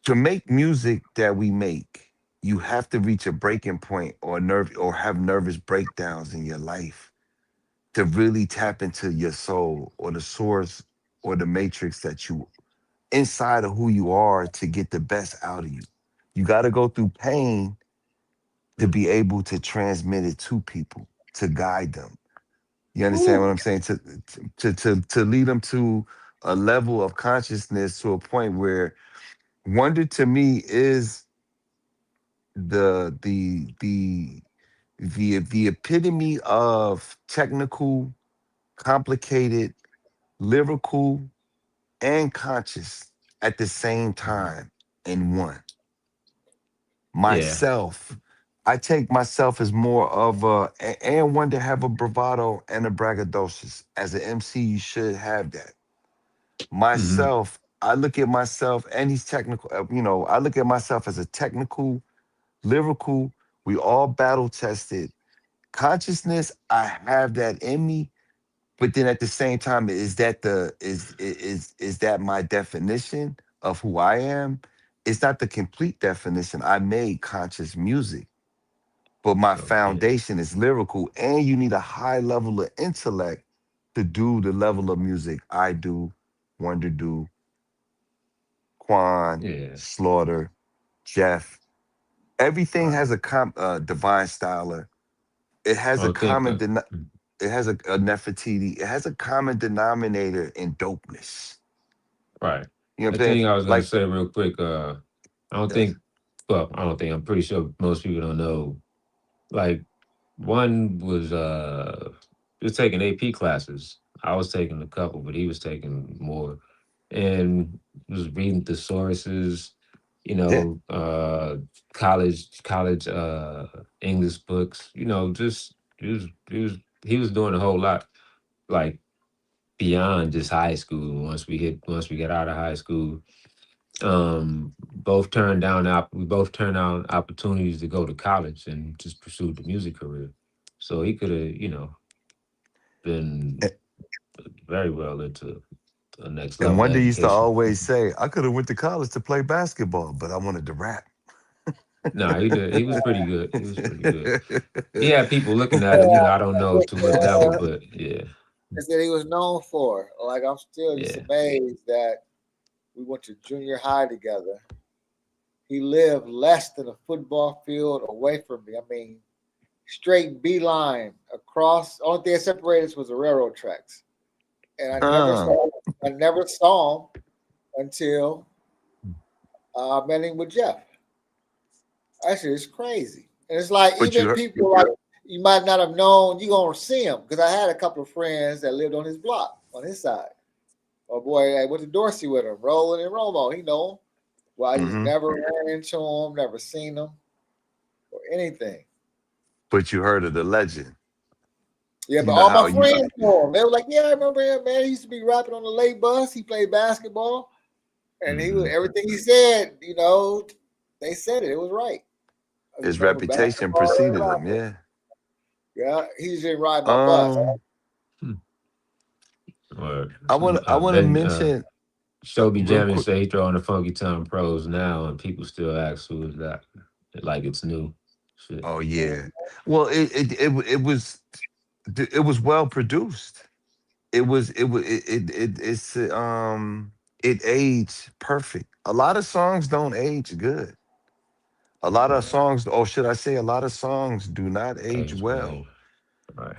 to make music that we make. You have to reach a breaking point or have nervous breakdowns in your life to really tap into your soul or the source or the matrix that you inside of who you are to get the best out of you. You got to go through pain to Mm. be able to transmit it to people, to guide them. You understand Ooh. what I'm saying? To lead them to a level of consciousness to a point where wonder to me is the epitome of technical, complicated, lyrical, and conscious at the same Mhm. time in one. Yeah. Myself, I take myself as more of and one to have a bravado and a braggadocious. As an MC, you should have that. Hmm. Myself, I look at myself and he's technical, I look at myself as a technical, lyrical, we all battle tested. Consciousness, I have that in me, but then at the same time, is that my definition of who I am? It's not the complete definition. I made conscious music, but my Yeah. foundation is lyrical, and you need a high level of intellect to do the level of music I do, Wonder do, Quan, Yeah. Slaughter, Jeff. Everything has Right. a divine styler. It has I a think. it has a Nefertiti. It has a common denominator in dopeness. Right. You know what The I'm saying? thing I was gonna Like, say real quick. I don't yes, think. Well, I don't think. I'm pretty sure most people don't know. Like, one was taking AP classes. I was taking a couple, but he was taking more, and was reading thesauruses. You yeah, know, college English books. Just he was doing a whole lot. Like, beyond just high school. Once we get out of high school, we both turned down opportunities to go to college and just pursue the music career. So he could have, you know, been A- very well into the next And level of Wonder used to education. always say, "I could have went to college to play basketball, but I wanted to rap." No, he did. He was pretty good. He was pretty good. He had people looking at him. You know, I don't know to what level, but yeah, That's what he was known for. Like I'm still just yeah, amazed that we went to junior high together. He lived less than a football field away from me. I mean, straight beeline across. Only thing that separated us was the railroad tracks, and Huh. I never saw him until I met him with Jeff. That shit is crazy. And it's like But even you heard, people like you might not have known you gonna see him because I had a couple of friends that lived on his block on his side. Oh boy, I went to Dorsey with him, Roland and Romo. He know him. Well, I just hmm never ran into him, never seen him or anything. but you heard of the legend. Yeah, You but know all how my you friends know him. They were like, "Yeah, I remember him, man. He used to be rapping on the late bus. He played basketball, and he was hmm everything he said. You know, they said it. It was right. I his remember reputation basketball and preceded him. rapping. Yeah. Yeah, he just didn't ride my bus. Um. or I want. I want to Ben mention Shobi real Jammin quick. say he throwing the Funky Town Pros now, and people still ask who is that, like it's new. Shit. Oh yeah. Well, it was well produced. It aged perfect. A lot of songs don't age good. A lot of Right. songs, or should I say, a lot of songs do not age Age well. well. Right.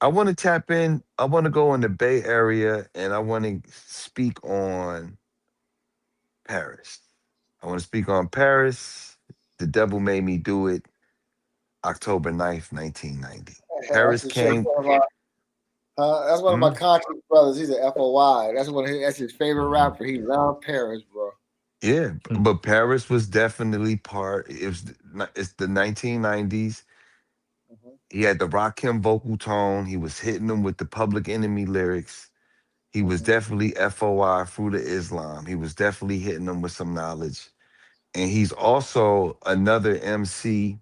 I want to tap in. I want to go in the Bay Area, and I want to speak on Paris. I want to speak on Paris. The Devil Made Me Do It. October 9th, 1990. That's Paris the shit. came. That's one of my Mhm. conscious brothers. He's a FOI. That's his favorite hmm rapper. He loved Paris, bro. Yeah, but Paris was definitely part. It's the 1990s. Mhm. He had the Rakim vocal tone. He was hitting them with the Public Enemy lyrics. He was Mhm. definitely FOI, Fruit of Islam. He was definitely hitting them with some knowledge. And he's also another MC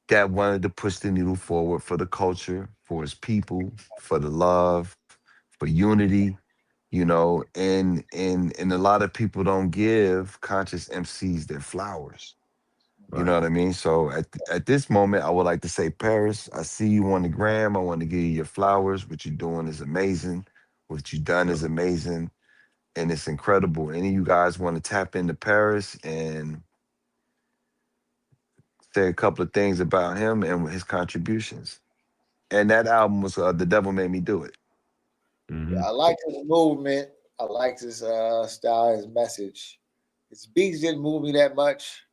that wanted to push the needle forward for the culture, for his people, for the love, for unity, and a lot of people don't give conscious MCs their flowers. You know Right. what I mean? So at this moment, I would like to say, Paris, I see you on the gram. I want to give you your flowers. What you're doing is amazing. What you've done Yep. is amazing, and it's incredible. Any of you guys want to tap into Paris and say a couple of things about him and his contributions? And that album was The Devil Made Me Do It. Yeah, hmm I like his movement. I liked his style, his message. His beats didn't move me that much,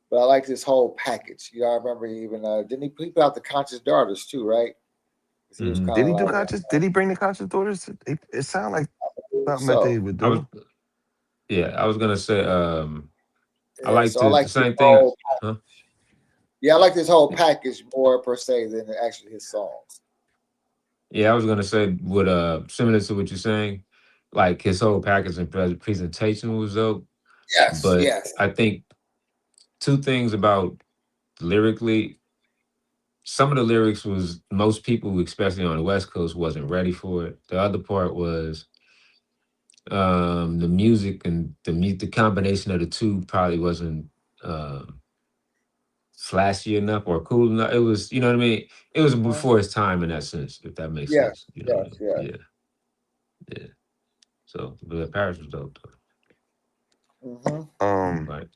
but I liked his whole package. You know, I remember even didn't he put out the Conscious Daughters too, right? 'Cause he was hmm kind Did of he do like conscious? Did he bring the conscious daughters? It sounded like something that they so. would I was, do. yeah, I was gonna say, I Yeah, like so I to like the his same thing. whole. Huh? Yeah, I like this whole package more per se than actually his songs. Yeah, I was gonna say what similar to what you're saying, like his whole package and presentation was dope. Yes, But yes. I think two things about lyrically, some of the lyrics was most people, especially on the West Coast, wasn't ready for it. The other part was the music and the combination of the two probably wasn't um flashy enough or cool enough. It was, you know what I mean? It was Mhm. before its time in that sense, if that makes Yes, sense. You know what I yes, mean? yes. Yeah, yeah. So but Paris was dope Hmm. though. Um, Right.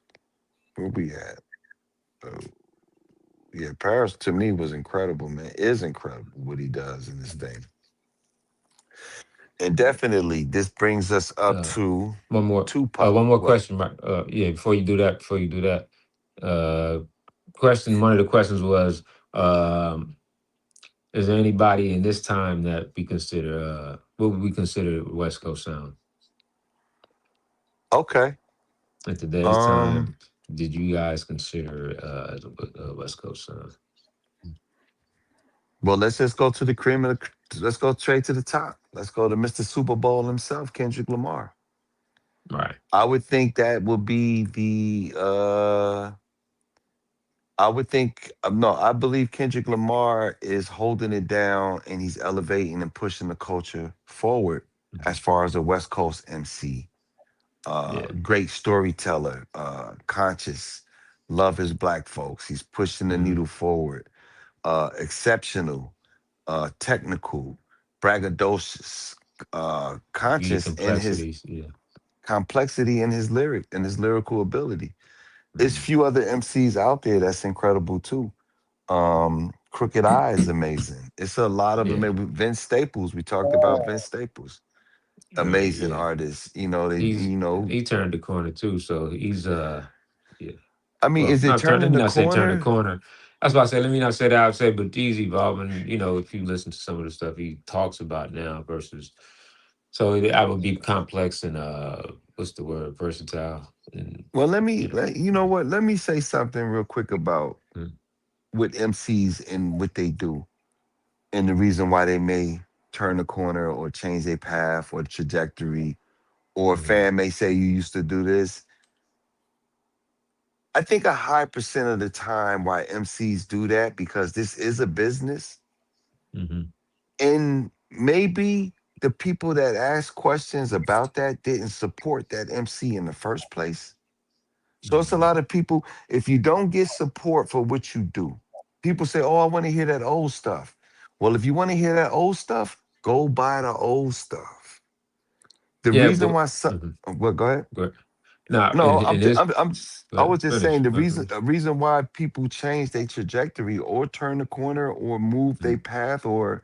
where we at? Uh, yeah, Paris to me was incredible, man. Is incredible what he does in this thing. And definitely, this brings us up Uh to one Tupac. more What? question, right? Yeah, before you do that, uh one of the questions was, um, is there anybody in this time that we consider what would we consider West Coast sound? Okay. At today's Um. time, did you guys consider as a West Coast sound? Well, let's just go to the cream of the. Let's go straight to the top. Let's go to Mr. Super Bowl himself, Kendrick Lamar. Right. I would think that would be the I would think no. I believe Kendrick Lamar is holding it down and he's elevating and pushing the culture forward as Mhm. far as a West Coast MC. Yeah. Great storyteller, conscious, love his black folks. He's pushing the Mhm. needle forward. Exceptional, technical, braggadocious, You get conscious in his complexities. Yeah. complexity in his lyrical ability. There's Mhm. few other MCs out there that's incredible too. Crooked Eye is amazing. It's a lot of Yeah. them. Vince Staples, we talked about Vince Staples, Right. amazing Yeah. artist. You know, He's he turned the corner too. So he's yeah. I mean, Well, is it not turn. Let turning me the not say turn the corner? corner. That's why I said. Let me not say that. I would say, but he's evolving. You know, if you listen to some of the stuff he talks about now versus, so I would be complex and what's the word, versatile, and Well, you know, you know what? Let me say something real quick about mm, what MCs and what they do, and the reason why they may turn the corner or change their path or trajectory, or a mhm, fan may say you used to do this. I think a high percent of the time why MCs do that because this is a business, mhm, and maybe the people that ask questions about that didn't support that MC in the first place. So it's a mhm. lot of people, if you don't get support for what you do, people say, oh, I want to hear that old stuff. Well, if you want to hear that old stuff, go buy the old stuff. The Yeah, reason but why some, mhm, well, go ahead. go ahead. Now, No, in this, I was just saying finish. the Go reason, ahead. a reason why people change their trajectory or turn the corner or move their Mhm. path or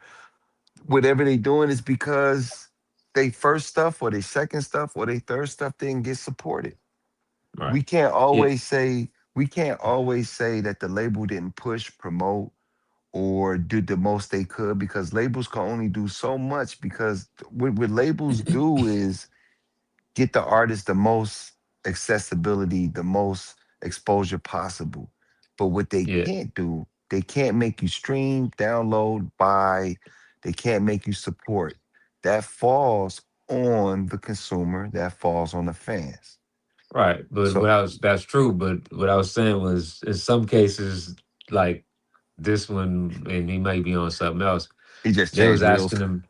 whatever they doing is because they first stuff or they second stuff or they third stuff didn't get supported. Right. we can't Yeah. always say we can't always say that the label didn't push, promote, or did the most they could because labels can only do so much because what labels do is get the artist the most accessibility, the most exposure possible. But what they Yeah. can't do, they can't make you stream, download, buy, they can't make you support. That falls on the consumer, that falls on the fans. Right. But So that's true. But what I was saying was, in some cases, like this one, and he might be on something else. he just They was changed wheels. asking him.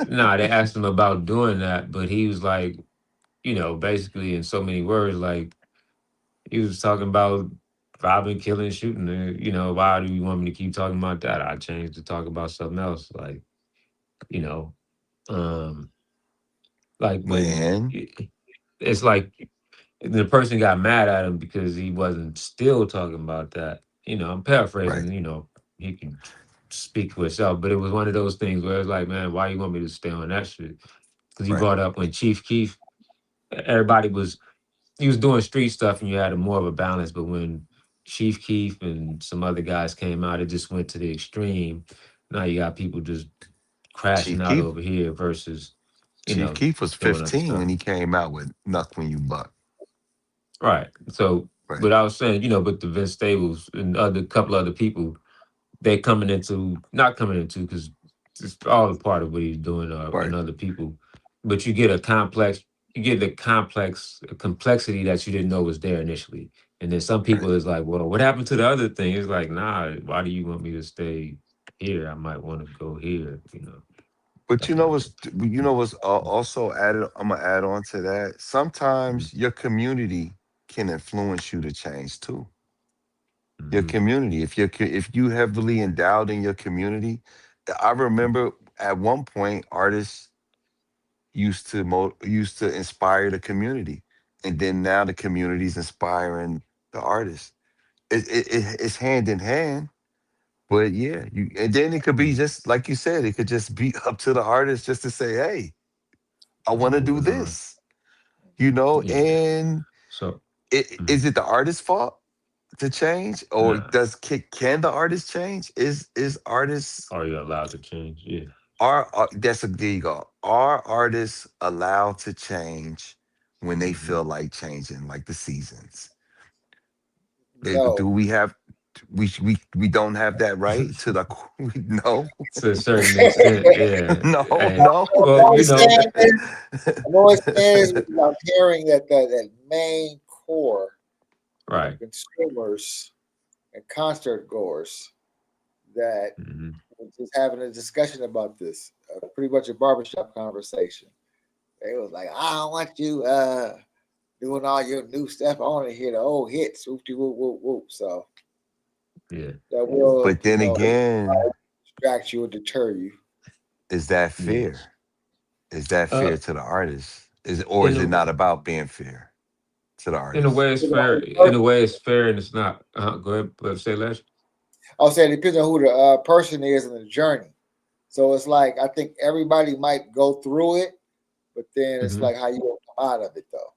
Nah, they asked him about doing that, but he was like, basically in so many words, like he was talking about robbing, killing, shooting. Why do you want me to keep talking about that? I changed to talk about something else. You know, um, like when Man, it's like the person got mad at him because he wasn't still talking about that. I'm right, paraphrasing. He can speak for himself, but it was one of those things where it's like, man, why you want me to stay on that shit? Because he right, brought up when Chief Keef, everybody was he was doing street stuff, and you had a more of a balance. But when Chief Keef and some other guys came out, it just went to the extreme. Now you got people just crashing Chief out Keef. over here versus, Chief Keef was doing other 15 stuff. when he came out with Nuck When You Buck. Right. So, Right, but I was saying, but the Vince Staples and other couple other people, they coming into not coming into because it's all a part of what he's doing and right, other people, but you get the complex complexity that you didn't know was there initially, and then some right. people is like, well, what happened to the other thing? It's like, nah, why do you want me to stay here? I might want to go here, But that kind of thing. what's also added. I'm gonna add on to that. Sometimes your community can influence you to change too. Your Mm-hmm. community, if you heavily endowed in your community, I remember at one point artists used to inspire the community, and then now the community's inspiring the artists. It's hand in hand. But yeah, you and then it could be just like you said, it could just be up to the artist just to say, hey, I want to do Moving on. this, you know, Yeah. and So, is it the artist's fault to change, or nah, can the artist change? Is artists are you allowed to change? Yeah. that's a there you go. Are artists allowed to change when they Hmm. feel like changing, like the seasons? Do No. we have we don't have that right to the no. To a certain extent, yeah. No, And no. I'm well, always saying this. I'm always saying this because I'm hearing that that main core of right. consumers and concert goers that Hmm. was just having a discussion about this, pretty much a barbershop conversation. They was like, I don't want you doing all your new stuff. I want to hear the old hits. Whoop whoop whoop whoop. So Yeah. that will, But then again, distract you or deter you. is that Yes. fair? Is that Uh, fair to the artist? Or in is it a not about being fair to the in a artist? way, it's fair. In a way, it's fair, and it's not. Go ahead. But say less. I'll say it depends on who the person is in the journey. So it's like I think everybody might go through it, but then it's Hmm. like how you gonna come out of it though.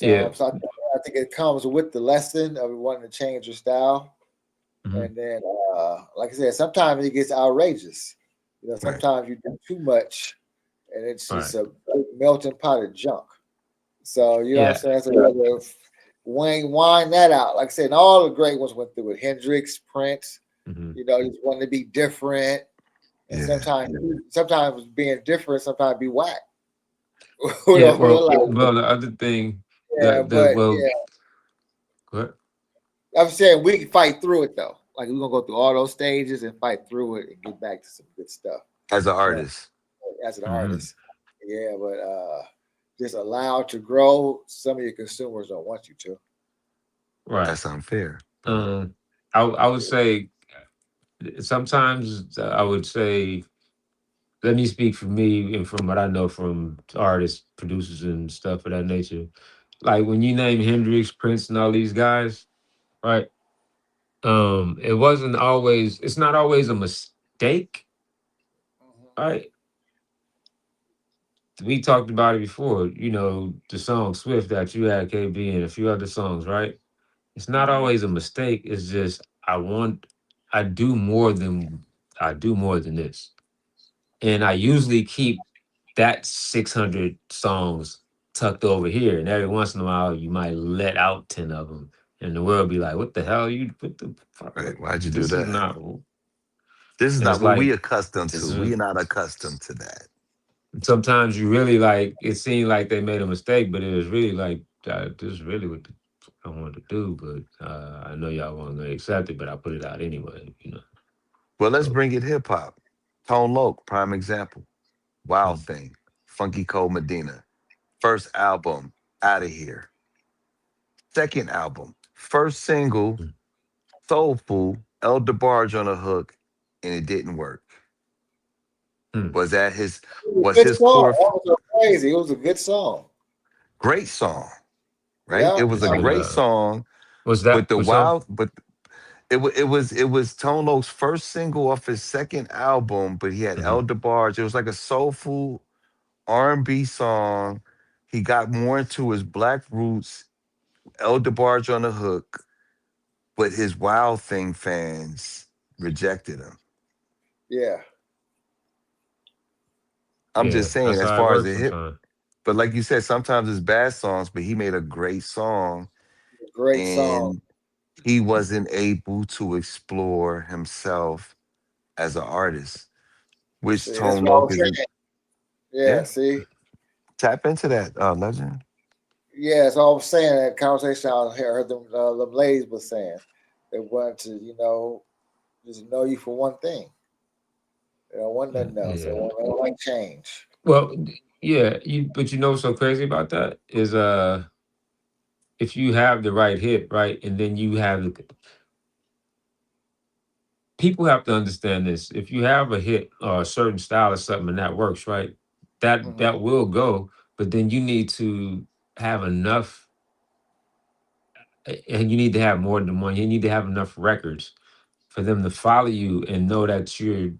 Yeah. So I think it comes with the lesson of wanting to change your style, Hmm. and then like I said, sometimes it gets outrageous. Right. Sometimes you do too much, and it's Right. just a big melting pot of junk. So you know what I'm Yeah. saying? So you have to wind that out. Like I said, and all the great ones went through it. Hendrix, Prince. Hmm. He's wanting to be different, and Yeah. sometimes being different, sometimes be whack. Yeah. Well, Like, the other thing yeah, that but well, yeah, go ahead. I'm saying we can fight through it though. Like we're gonna go through all those stages and fight through it and get back to some good stuff. As an But artist. as an Hmm. artist, yeah, but just allow it to grow. Some of your consumers don't want you to. Right. That's unfair. Um, I would say sometimes I would say, let me speak for me and from what I know from artists, producers, and stuff of that nature. Like when you name Hendrix, Prince, and all these guys, right? It wasn't always. It's not always a mistake, Mhm. right? We talked about it before. The song Swift that you had, KB, and a few other songs, right? It's not Mhm. always a mistake. It's just I do more than this. And I usually keep that 600 songs tucked over here. And every once in a while, you might let out 10 of them. And the world be like, what the hell? What the fuck? Right. Why'd you do This is that? not. This is And not it's what we like, accustomed this to. We is, are not accustomed to that. sometimes you really like, it seemed like they made a mistake, but it was really like, this is really what I wanted to do. But I know y'all weren't going to accept it, but I put it out anyway. Well, let's So, bring it hip hop. Tone Loc, prime example. Wild mm, Thing. Funky Cole Medina. First album, Out of Here. Second album, first single, mm, Soulful, El DeBarge on a hook, and it didn't work. mm. Was that his It was a was good his song. core That was so crazy. It was a good song. great song, right? It Yeah. was Is a it, great song, was but that, the which song? wild but it was Tone Loc's first single off his second album, but he had Hmm. El DeBarge. It was like a soulful R&B song. He got more into his black roots, El DeBarge on the hook, but his Wild Thing fans rejected him. Yeah. I'm just Yeah, saying, that's as how it far as works the hip, sometimes. but like you said, sometimes it's bad songs, but he made a great song Great song. and he wasn't able to explore himself as an artist, which See, that's Tone what I Loc was is. saying. Yeah, Yeah, see? tap into that, legend. Yeah, so I was saying that conversation I heard them ladies was saying. They wanted to, just know you for one thing. They don't want nothing else. They Yeah. don't like change. Well, yeah, but what's so crazy about that is if you have the right hit, right, and then you have people have to understand this. If you have a hit or a certain style or something and that works, right, Hmm. that will go, but then you need to have enough, and you need to have more than one. You need to have enough records for them to follow you and know that you're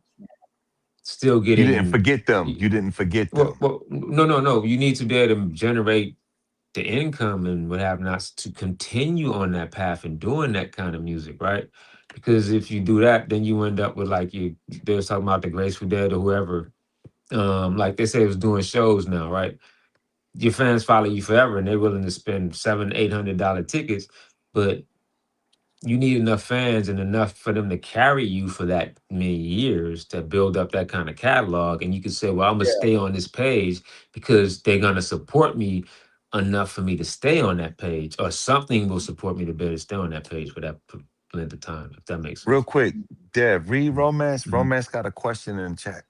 still You didn't getting. forget them. You didn't forget them. Well, no, no, no. You need to be able to generate the income and what have nots to continue on that path and doing that kind of music, right? Because if you do that, then you end up with like they was talking about the Graceful Dead or whoever. Like they say, it was doing shows now, right? Your fans follow you forever, and they're willing to spend $700-800 tickets, but you need enough fans and enough for them to carry you for that many years to build up that kind of catalog. And you can say, well, I'm gonna Yeah, stay on this page because they're gonna support me enough for me to stay on that page, or something will support me to be able to stay on that page for that length of time, if that makes Real sense. quick, Dev, read Romance. Mhm. Romance got a question in the chat.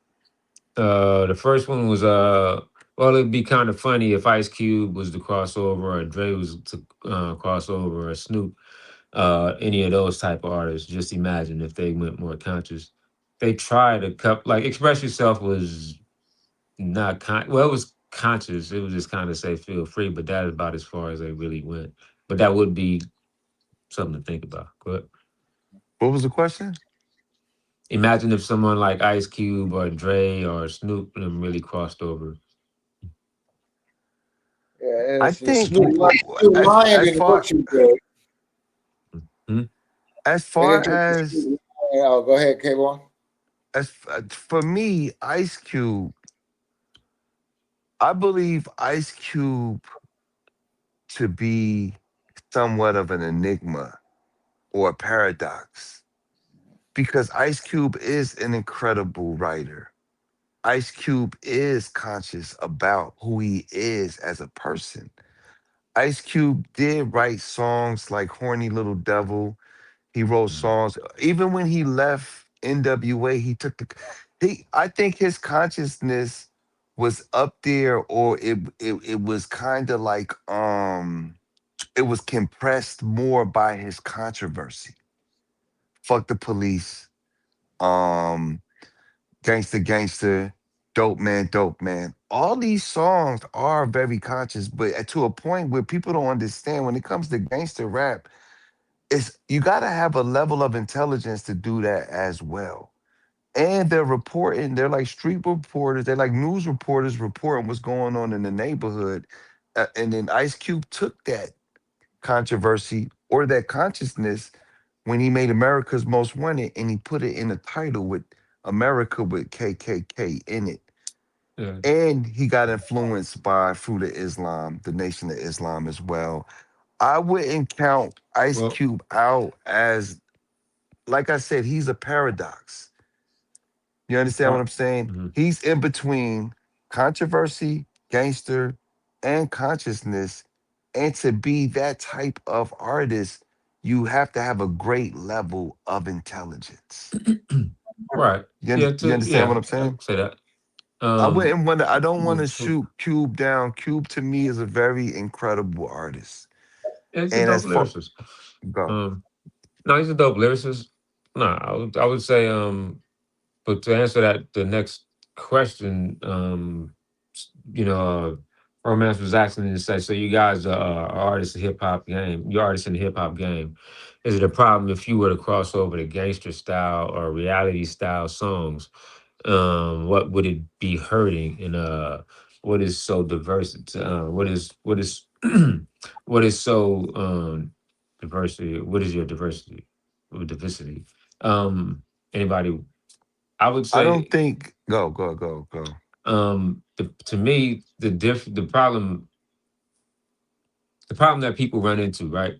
The first one was well, it'd be kind of funny if Ice Cube was the crossover, or Dre was to crossover, or Snoop, any of those type of artists. Just imagine if they went more conscious. They tried a couple, like Express Yourself was not well, it was conscious. It was just kind of say feel free, but that is about as far as they really went. But that would be something to think about. But What was the question? imagine if someone like Ice Cube or Dre or Snoop and them really crossed over. Yeah, I it's think Snoop Lion as and far what you did. Hmm? as They far didn't do as Snoop Lion. Oh, go ahead, K1. for me, Ice Cube, I believe Ice Cube to be somewhat of an enigma or a paradox because Ice Cube is an incredible writer. Ice Cube is conscious about who he is as a person. Ice Cube did write songs like Horny Little Devil. He wrote Mm. songs. Even when he left NWA, he took the I think his consciousness was up there, or it was kind of like it was compressed more by his controversy. Fuck the police, um, gangster gangster, dope man. All these songs are very conscious, but to a point where people don't understand when it comes to gangster rap, it's you gotta have a level of intelligence to do that as well. And they're reporting, they're like street reporters, they're like news reporters reporting what's going on in the neighborhood. And then Ice Cube took that controversy or that consciousness when he made America's Most Wanted and he put it in a title with America with KKK in it. Yeah. And he got influenced by Fruit of Islam, the Nation of Islam as well. I wouldn't count Ice Well. Cube out as, like I said, he's a paradox. You understand what I'm saying? Mhm. He's in between controversy, gangster, and consciousness. And to be that type of artist, you have to have a great level of intelligence. Right. Yeah. You understand what I'm I saying? can say that. I don't want Well, to shoot Cube down. Cube to me is a very incredible artist. it's a And as dope far lyricist. go, Um, no, he's a dope lyricist. No, I would say but to answer that, the next question, Romance was asking to say, so you guys are artists in hip hop game. You're artists in the hip hop game. Is it a problem if you were to cross over to gangster style or reality style songs? What would it be hurting? And what is so diverse? What is what is so diversity? What is your diversity? Or diversity? Anybody? I would I don't say, think go. to me, the problem that people run into, right,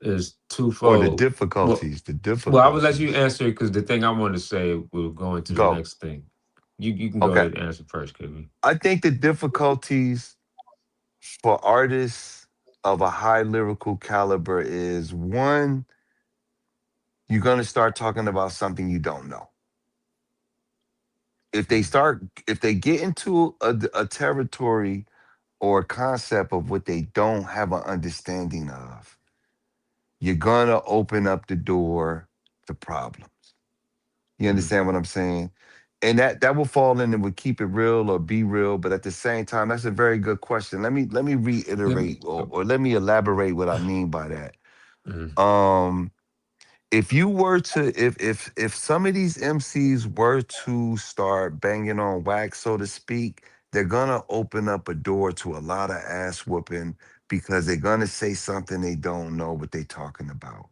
is Or the twofold. difficulties, the Well, I would let you difficulties. answer because the thing I want to say will go into the Go. next thing. You can go Okay. ahead and answer first, Kevin. I think the difficulties for artists of a high lyrical caliber is one, you're going to start talking about something you don't know. If they get into a territory or a concept of what they don't have an understanding of, you're going to open up the door to problems. You Mm. understand what I'm saying? And that will fall in and would keep it real or be real, but at the same time, that's a very good question. Let me Let me. reiterate Oh, or let me elaborate what I mean by that. mm, Um, if you were to if some of these MCs were to start banging on wax, so to speak, they're gonna open up a door to a lot of ass whooping because they're gonna say something they don't know what they talking about.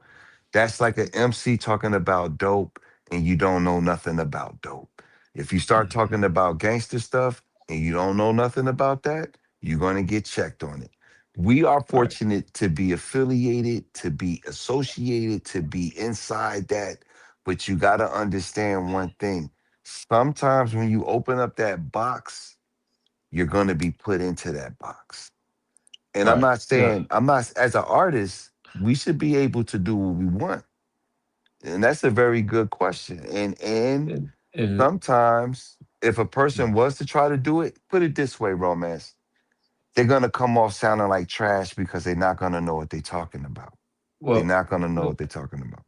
That's like an MC talking about dope and you don't know nothing about dope. If you start talking mhm. about gangster stuff and you don't know nothing about that, you're going to get checked on it. We are Right. fortunate to be affiliated, to be associated, to be inside that. But you got to understand one thing. Sometimes when you open up that box, you're going to be put into that box. And I'm Right. not Yeah. saying, I'm not, as an artist, we should be able to do what we want. And that's a very good question. And And sometimes if a person was to try to do it, put it this way, romance, they're gonna come off sounding like trash because they're not gonna know what they're talking about. They're well, not gonna know what they're talking about.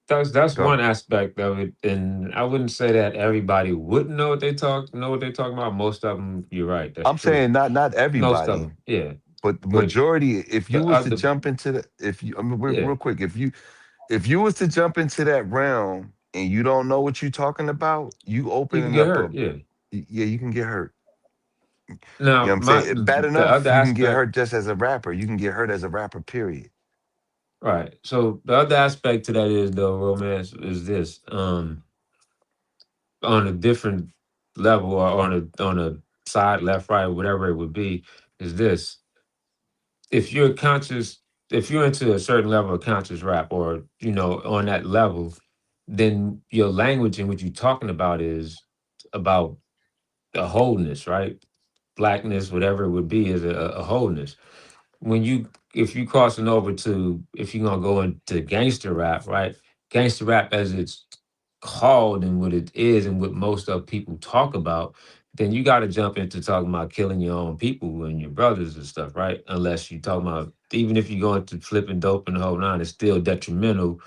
that's Go. one aspect of it, and I wouldn't say that everybody wouldn't know what they're talking about. Most of them, you're right, that's I'm true. saying not Most of everybody, them, yeah, but the but majority. If you the was to other, jump into the, if you, I mean, yeah, real quick, if you was to jump into that realm and you don't know what you're talking about, you you can opening get up a, hurt. Yeah. yeah, you can get hurt. You know Now, what I'm saying? Bad the enough, other you can get aspect, hurt just as a rapper. You can get hurt as a rapper, period. right? So the other aspect to that is though, romance is this. On a different level or on a side, left, right, whatever it would be, is this. If you're conscious, if you're into a certain level of conscious rap or, on that level, then your language and what you're talking about is about a wholeness, right? Blackness, whatever it would be, is a wholeness. When you if you crossing over to if you're gonna go into gangster rap, right? Gangster rap as it's called and what it is and what most of people talk about, then you gotta jump into talking about killing your own people and your brothers and stuff, right? Unless you talking about even if you go into flipping dope and the whole nine, it's still detrimental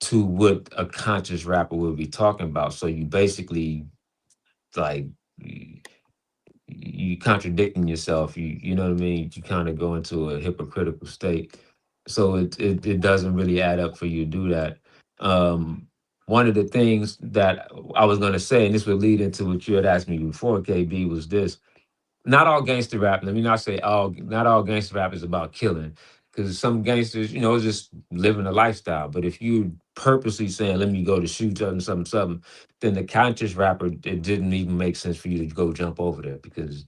to what a conscious rapper would be talking about. So you basically like you contradicting yourself. You know what I mean? You kind of go into a hypocritical state. So it doesn't really add up for you to do that. One of the things that I was gonna say, and this would lead into what you had asked me before, KB, was this. Not all gangster rap, let me not say not all gangster rap is about killing. Because some gangsters, it's just living a lifestyle. But if you purposely saying, let me go to shoot something, something, something, then the conscious rapper, it didn't even make sense for you to go jump over there because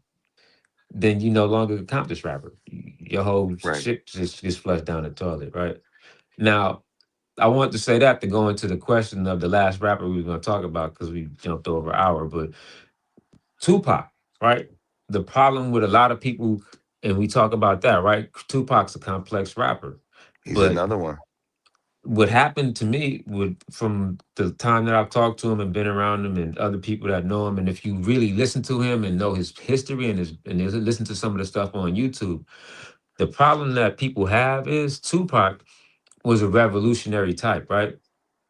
then you no longer a conscious rapper. Your whole Right. shit just gets flushed down the toilet, right? Now, I want to say that to go into the question of the last rapper we were going to talk about because we jumped over an hour, but Tupac, right? The problem with a lot of people, and we talk about that, right? Tupac's a complex rapper. He's But another one. what happened to me would from the time that I've talked to him and been around him and other people that know him, and if you really listen to him and know his history and listen to some of the stuff on YouTube, the problem that people have is Tupac was a revolutionary type, right?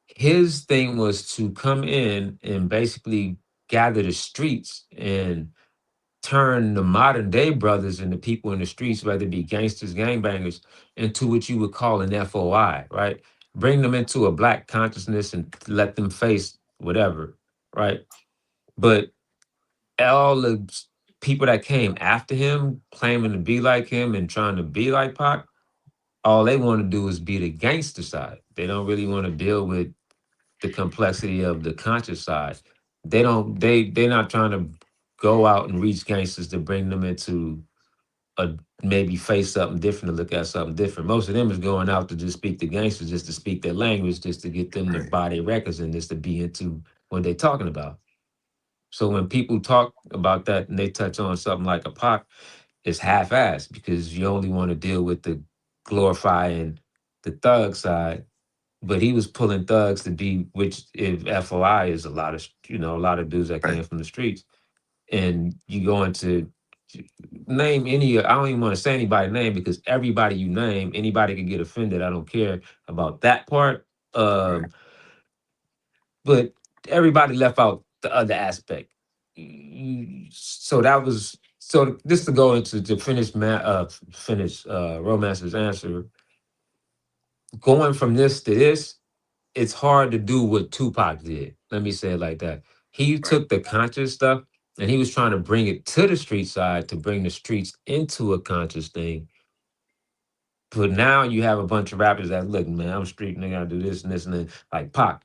His thing was to come in and basically gather the streets and turn the modern day brothers and the people in the streets, whether it be gangsters, gangbangers, into what you would call an FOI, right? Bring them into a black consciousness and let them face whatever, right? But all the people that came after him, claiming to be like him and trying to be like Pac, all they want to do is be the gangster side. They don't really want to deal with the complexity of the conscious side. They're not trying to go out and reach gangsters to bring them into a maybe face something different to look at something different. Most of them is going out to just speak to gangsters, just to speak their language, just to get them to Right. buy their records and just to be into what they're talking about. So when people talk about that and they touch on something like a Pac, it's half-assed because you only want to deal with the glorifying the thug side, but he was pulling thugs to be, which if FOI is a lot of a lot of dudes that Right. came from the streets, and you go into name any. I don't even want to say anybody's name because everybody you name, anybody can get offended. I don't care about that part. Right. But everybody left out the other aspect. So that was so. This to go into to finish romance's answer. Going from this to this, it's hard to do what Tupac did. Let me say it like that. He Right. took the conscious stuff and he was trying to bring it to the street side to bring the streets into a conscious thing. But now you have a bunch of rappers that look, man, I'm street nigga, I do this and this and then like Pac.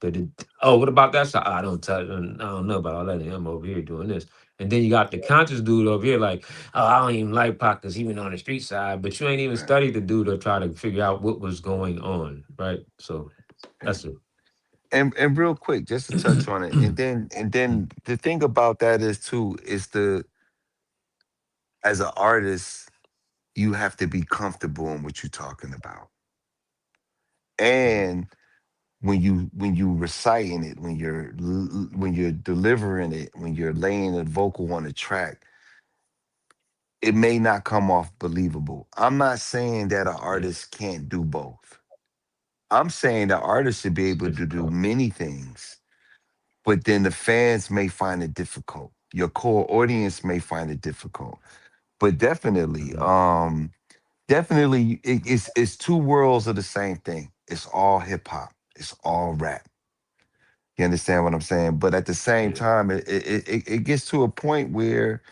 Oh, what about that side? I don't touch. I don't know about all that. I'm over here doing this. And then you got the conscious dude over here, like, oh, I don't even like Pac because he been on the street side, but you ain't even Right. studied the dude or try to figure out what was going on, right? So Right. that's it. And real quick, just to touch on it, and then the thing about that is too is the as an artist, you have to be comfortable in what you're talking about. And when you reciting it, when you're delivering it, when you're laying a vocal on the track, it may not come off believable. I'm not saying that an Yeah, artist can't do both. I'm saying that artists should be it's able to do difficult. many things, but then the fans may find it difficult. Your core audience may find it difficult. But definitely, Hmm. definitely, it's two worlds of the same thing. It's all hip hop. It's all rap. You understand what I'm saying? But at the same Yeah, time, it gets to a point where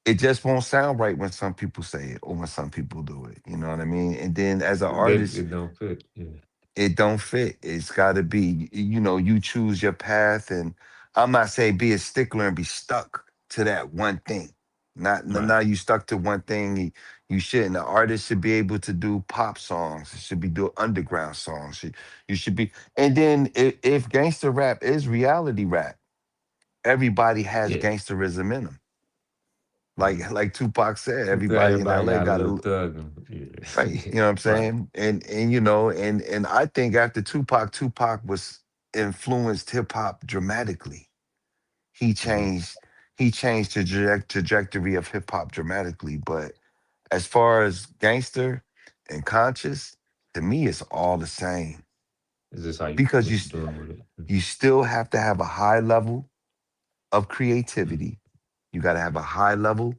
it just won't sound right when some people say it or when some people do it. You know what I mean? And then as an artist, it don't fit. Yeah, it don't fit. It's got to be, you choose your path. And I'm not saying be a stickler and be stuck to that one thing. Not right. now you stuck to one thing. You shouldn't. The artist should be able to do pop songs. It should be do underground songs. You should be. And then if gangster rap is reality rap, everybody has Yeah, gangsterism in them. mm. Like Tupac said, everybody in Everybody LA got a got little a thug. right. Yeah, You know what I'm right. saying? And and I think after Tupac was influenced hip hop dramatically. He Hmm. changed he changed the trajectory of hip hop dramatically. But as far as gangster and conscious, to me it's all the same. Is this how you Because what you doing with it? you still have to have a high level of Mm-hmm. creativity. You got to have a high level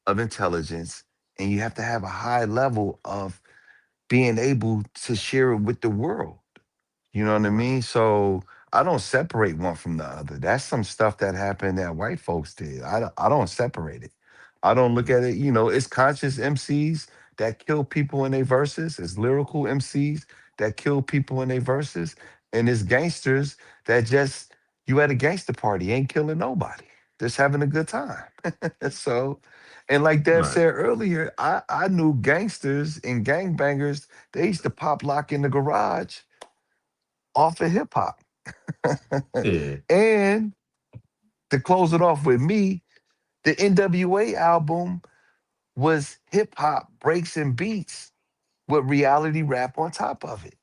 of intelligence, and you have to have a high level of being able to share it with the world. You know what I Right. mean? So I don't separate one from the other. That's some stuff that happened that white folks did. I don't separate it. I don't look Mm. at it, it's conscious MCs that kill people in their verses, it's lyrical MCs that kill people in their verses, and it's gangsters that just you at a gangster party ain't killing nobody. Just having a good time. So, and like Dev Right. said earlier, I knew gangsters and gangbangers, they used to pop lock in the garage off of hip hop. Yeah. And to close it off with me, the NWA album was hip hop breaks and beats with reality rap on top of it.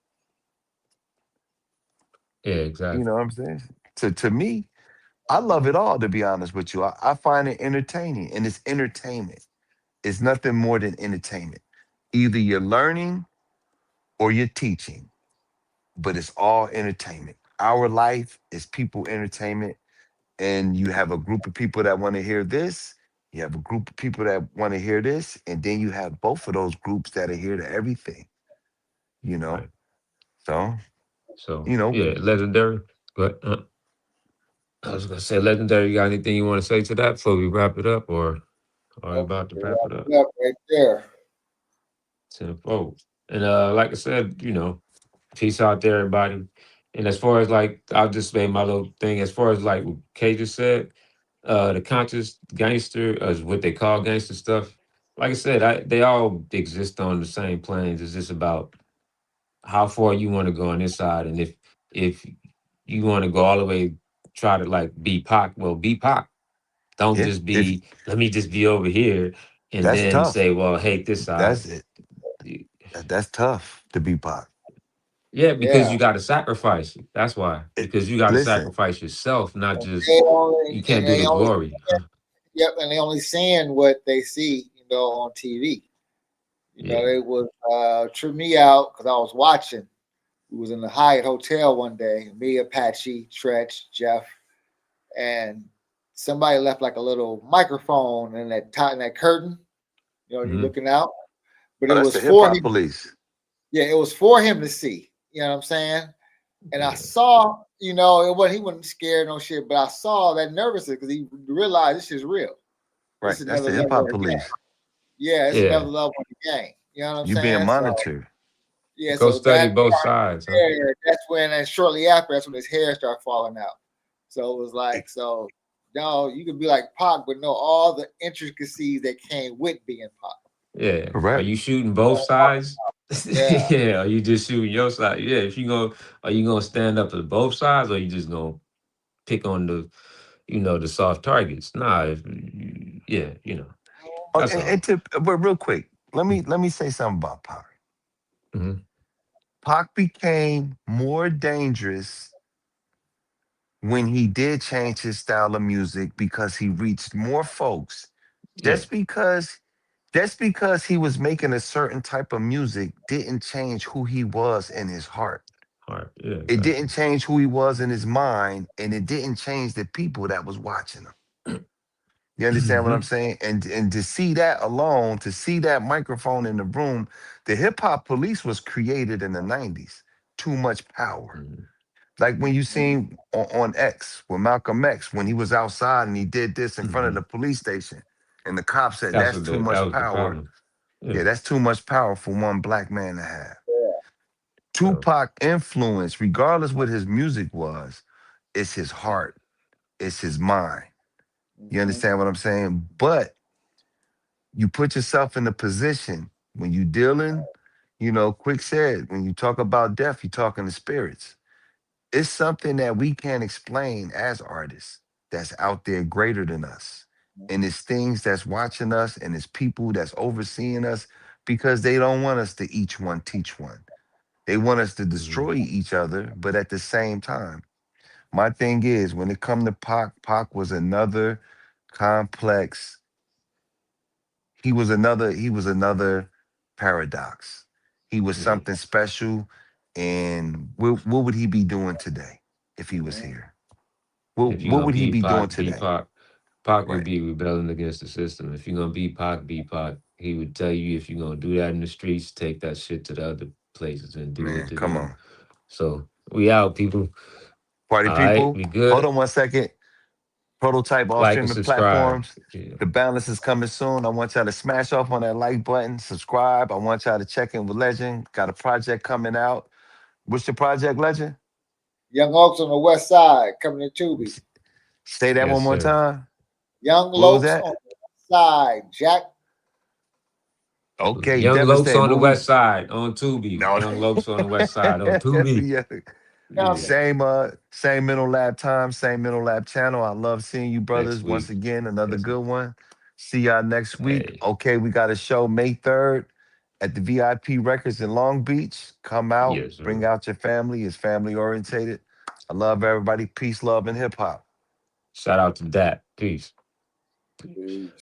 Yeah. You know Exactly. what I'm saying? To me, I love it all, to be honest with you. I find it entertaining, and it's entertainment. It's nothing more than entertainment. Either you're learning or you're teaching, but it's all entertainment. Our life is people entertainment, and you have a group of people that want to hear this, you have a group of people that want to hear this, and then you have both of those groups that are here to everything, you know Right. so So you know yeah, legendary. But I was gonna say legendary. You got anything you want to say to that before we wrap it up, or are you Okay, about to wrap wrap it up? it up right there. Tenfold. And like I said, peace out there, everybody. And as far as like, I'll just say my little thing. As far as like what Kay just said, the conscious gangster is what they call gangster stuff. Like I said, they all exist on the same planes. It's just about how far you want to go on this side, and if you want to go all the way, try to like be Pac. Well, be Pac. Don't yeah, just if be. Let me just be over here, and that's then tough, say, well, hate this side. that's it. That's tough to be pop. Yeah, because Yeah. you got to sacrifice. That's why. it, Because you got to Listen, sacrifice yourself, not just They only you and can't do they the only glory. yep, and they only saying what they see, on TV. Yeah. They would trip me out because I was watching. We was in the Hyatt Hotel one day, me, Apache, Tretch, Jeff, and somebody left like a little microphone in that curtain. You're Hmm. looking out, but oh, it that's was the hip for hop him. police. Yeah, it was for him to see. You know what I'm saying? And I Yeah. saw, he wasn't scared no shit, but I saw that nervousness because he realized this is real. This Right, is that's another the hip level hop of the game. police. Yeah, it's another Yeah. level of the game. You know what I'm You being saying? So monitored. yeah, Go so study that both sides, huh? hair, that's when, and shortly after, that's when his hair started falling out. So it was Eh, like, so no, you could be like Pac, but know all the intricacies that came with being Pac. Yeah. Are correct. you shooting both sides? Yeah. Yeah. Are you just shooting your side? Yeah. If you go, are you gonna stand up to both sides, or you just gonna pick on the soft targets? Nah. Yeah. Oh, That's all. but real quick, let me say something about Pac. Hmm. Pac became more dangerous when he did change his style of music because he reached more folks. Yeah, Just because just because he was making a certain type of music didn't change who he was in his heart. hard. Yeah, It didn't exactly. change who he was in his mind, and it didn't change the people that was watching him. You understand what I'm Hmm. saying? And to see that alone, to see that microphone in the room, the hip hop police was created in the 90s. Too much power. Like when you seen on X with Malcolm X when he was outside and he did this in front of Hmm. the police station, and the cop said that's too That much was the power. problem. Yeah. Yeah, that's too much power for one black man to have. So, Tupac influence, regardless what his music was, it's his heart, it's his mind. You Mhm. understand what I'm saying? But you put yourself in a position when you dealing, Quick said, when you talk about death, you're talking to spirits. It's something that we can't explain as artists that's out there greater than us. And it's things that's watching us and it's people that's overseeing us because they don't want us to each one teach one. They want us to mhm. destroy each other, but at the same time, my thing is when it come to Pac was another complex. He was another paradox. He was Yeah. something special. And what would he be doing today if he was here? What If you're what gonna would he be be doing Pac, be today? Pac. Pac would Right. be rebelling against the system. If you're gonna be Pac. He would tell you if you're gonna do that in the streets, take that shit to the other places and do it Man, to come them. on. So we out, people. Party All right, people, we hold good. on 1 second. Prototype all Like and streaming subscribe. platforms. Yeah. The balance is coming soon. I want y'all to smash off on that like button, subscribe. I want y'all to check in with Legend. Got a project coming out. What's your project, Legend? Young Oaks on the west side coming to Tubi. Say that Yes, one more sir. time. Young What was Lokes that? on the west side. Jack. Okay, Young Lokes devastating. on the What we west side on Tubi. no Young Lokes on the west side on Tubi. yeah. Yeah. Coming. Same Mental Lab time, same Mental Lab channel. I love seeing you Next brothers once week. again. Another Yes, sir. good one. See y'all next week. Hey. Okay, we got a show May 3rd at the VIP Records in Long Beach. Come out, Yes, bring sir. out your family. It's family orientated. I love everybody. Peace, love, and hip hop. Shout out to Dat. Peace. Peace.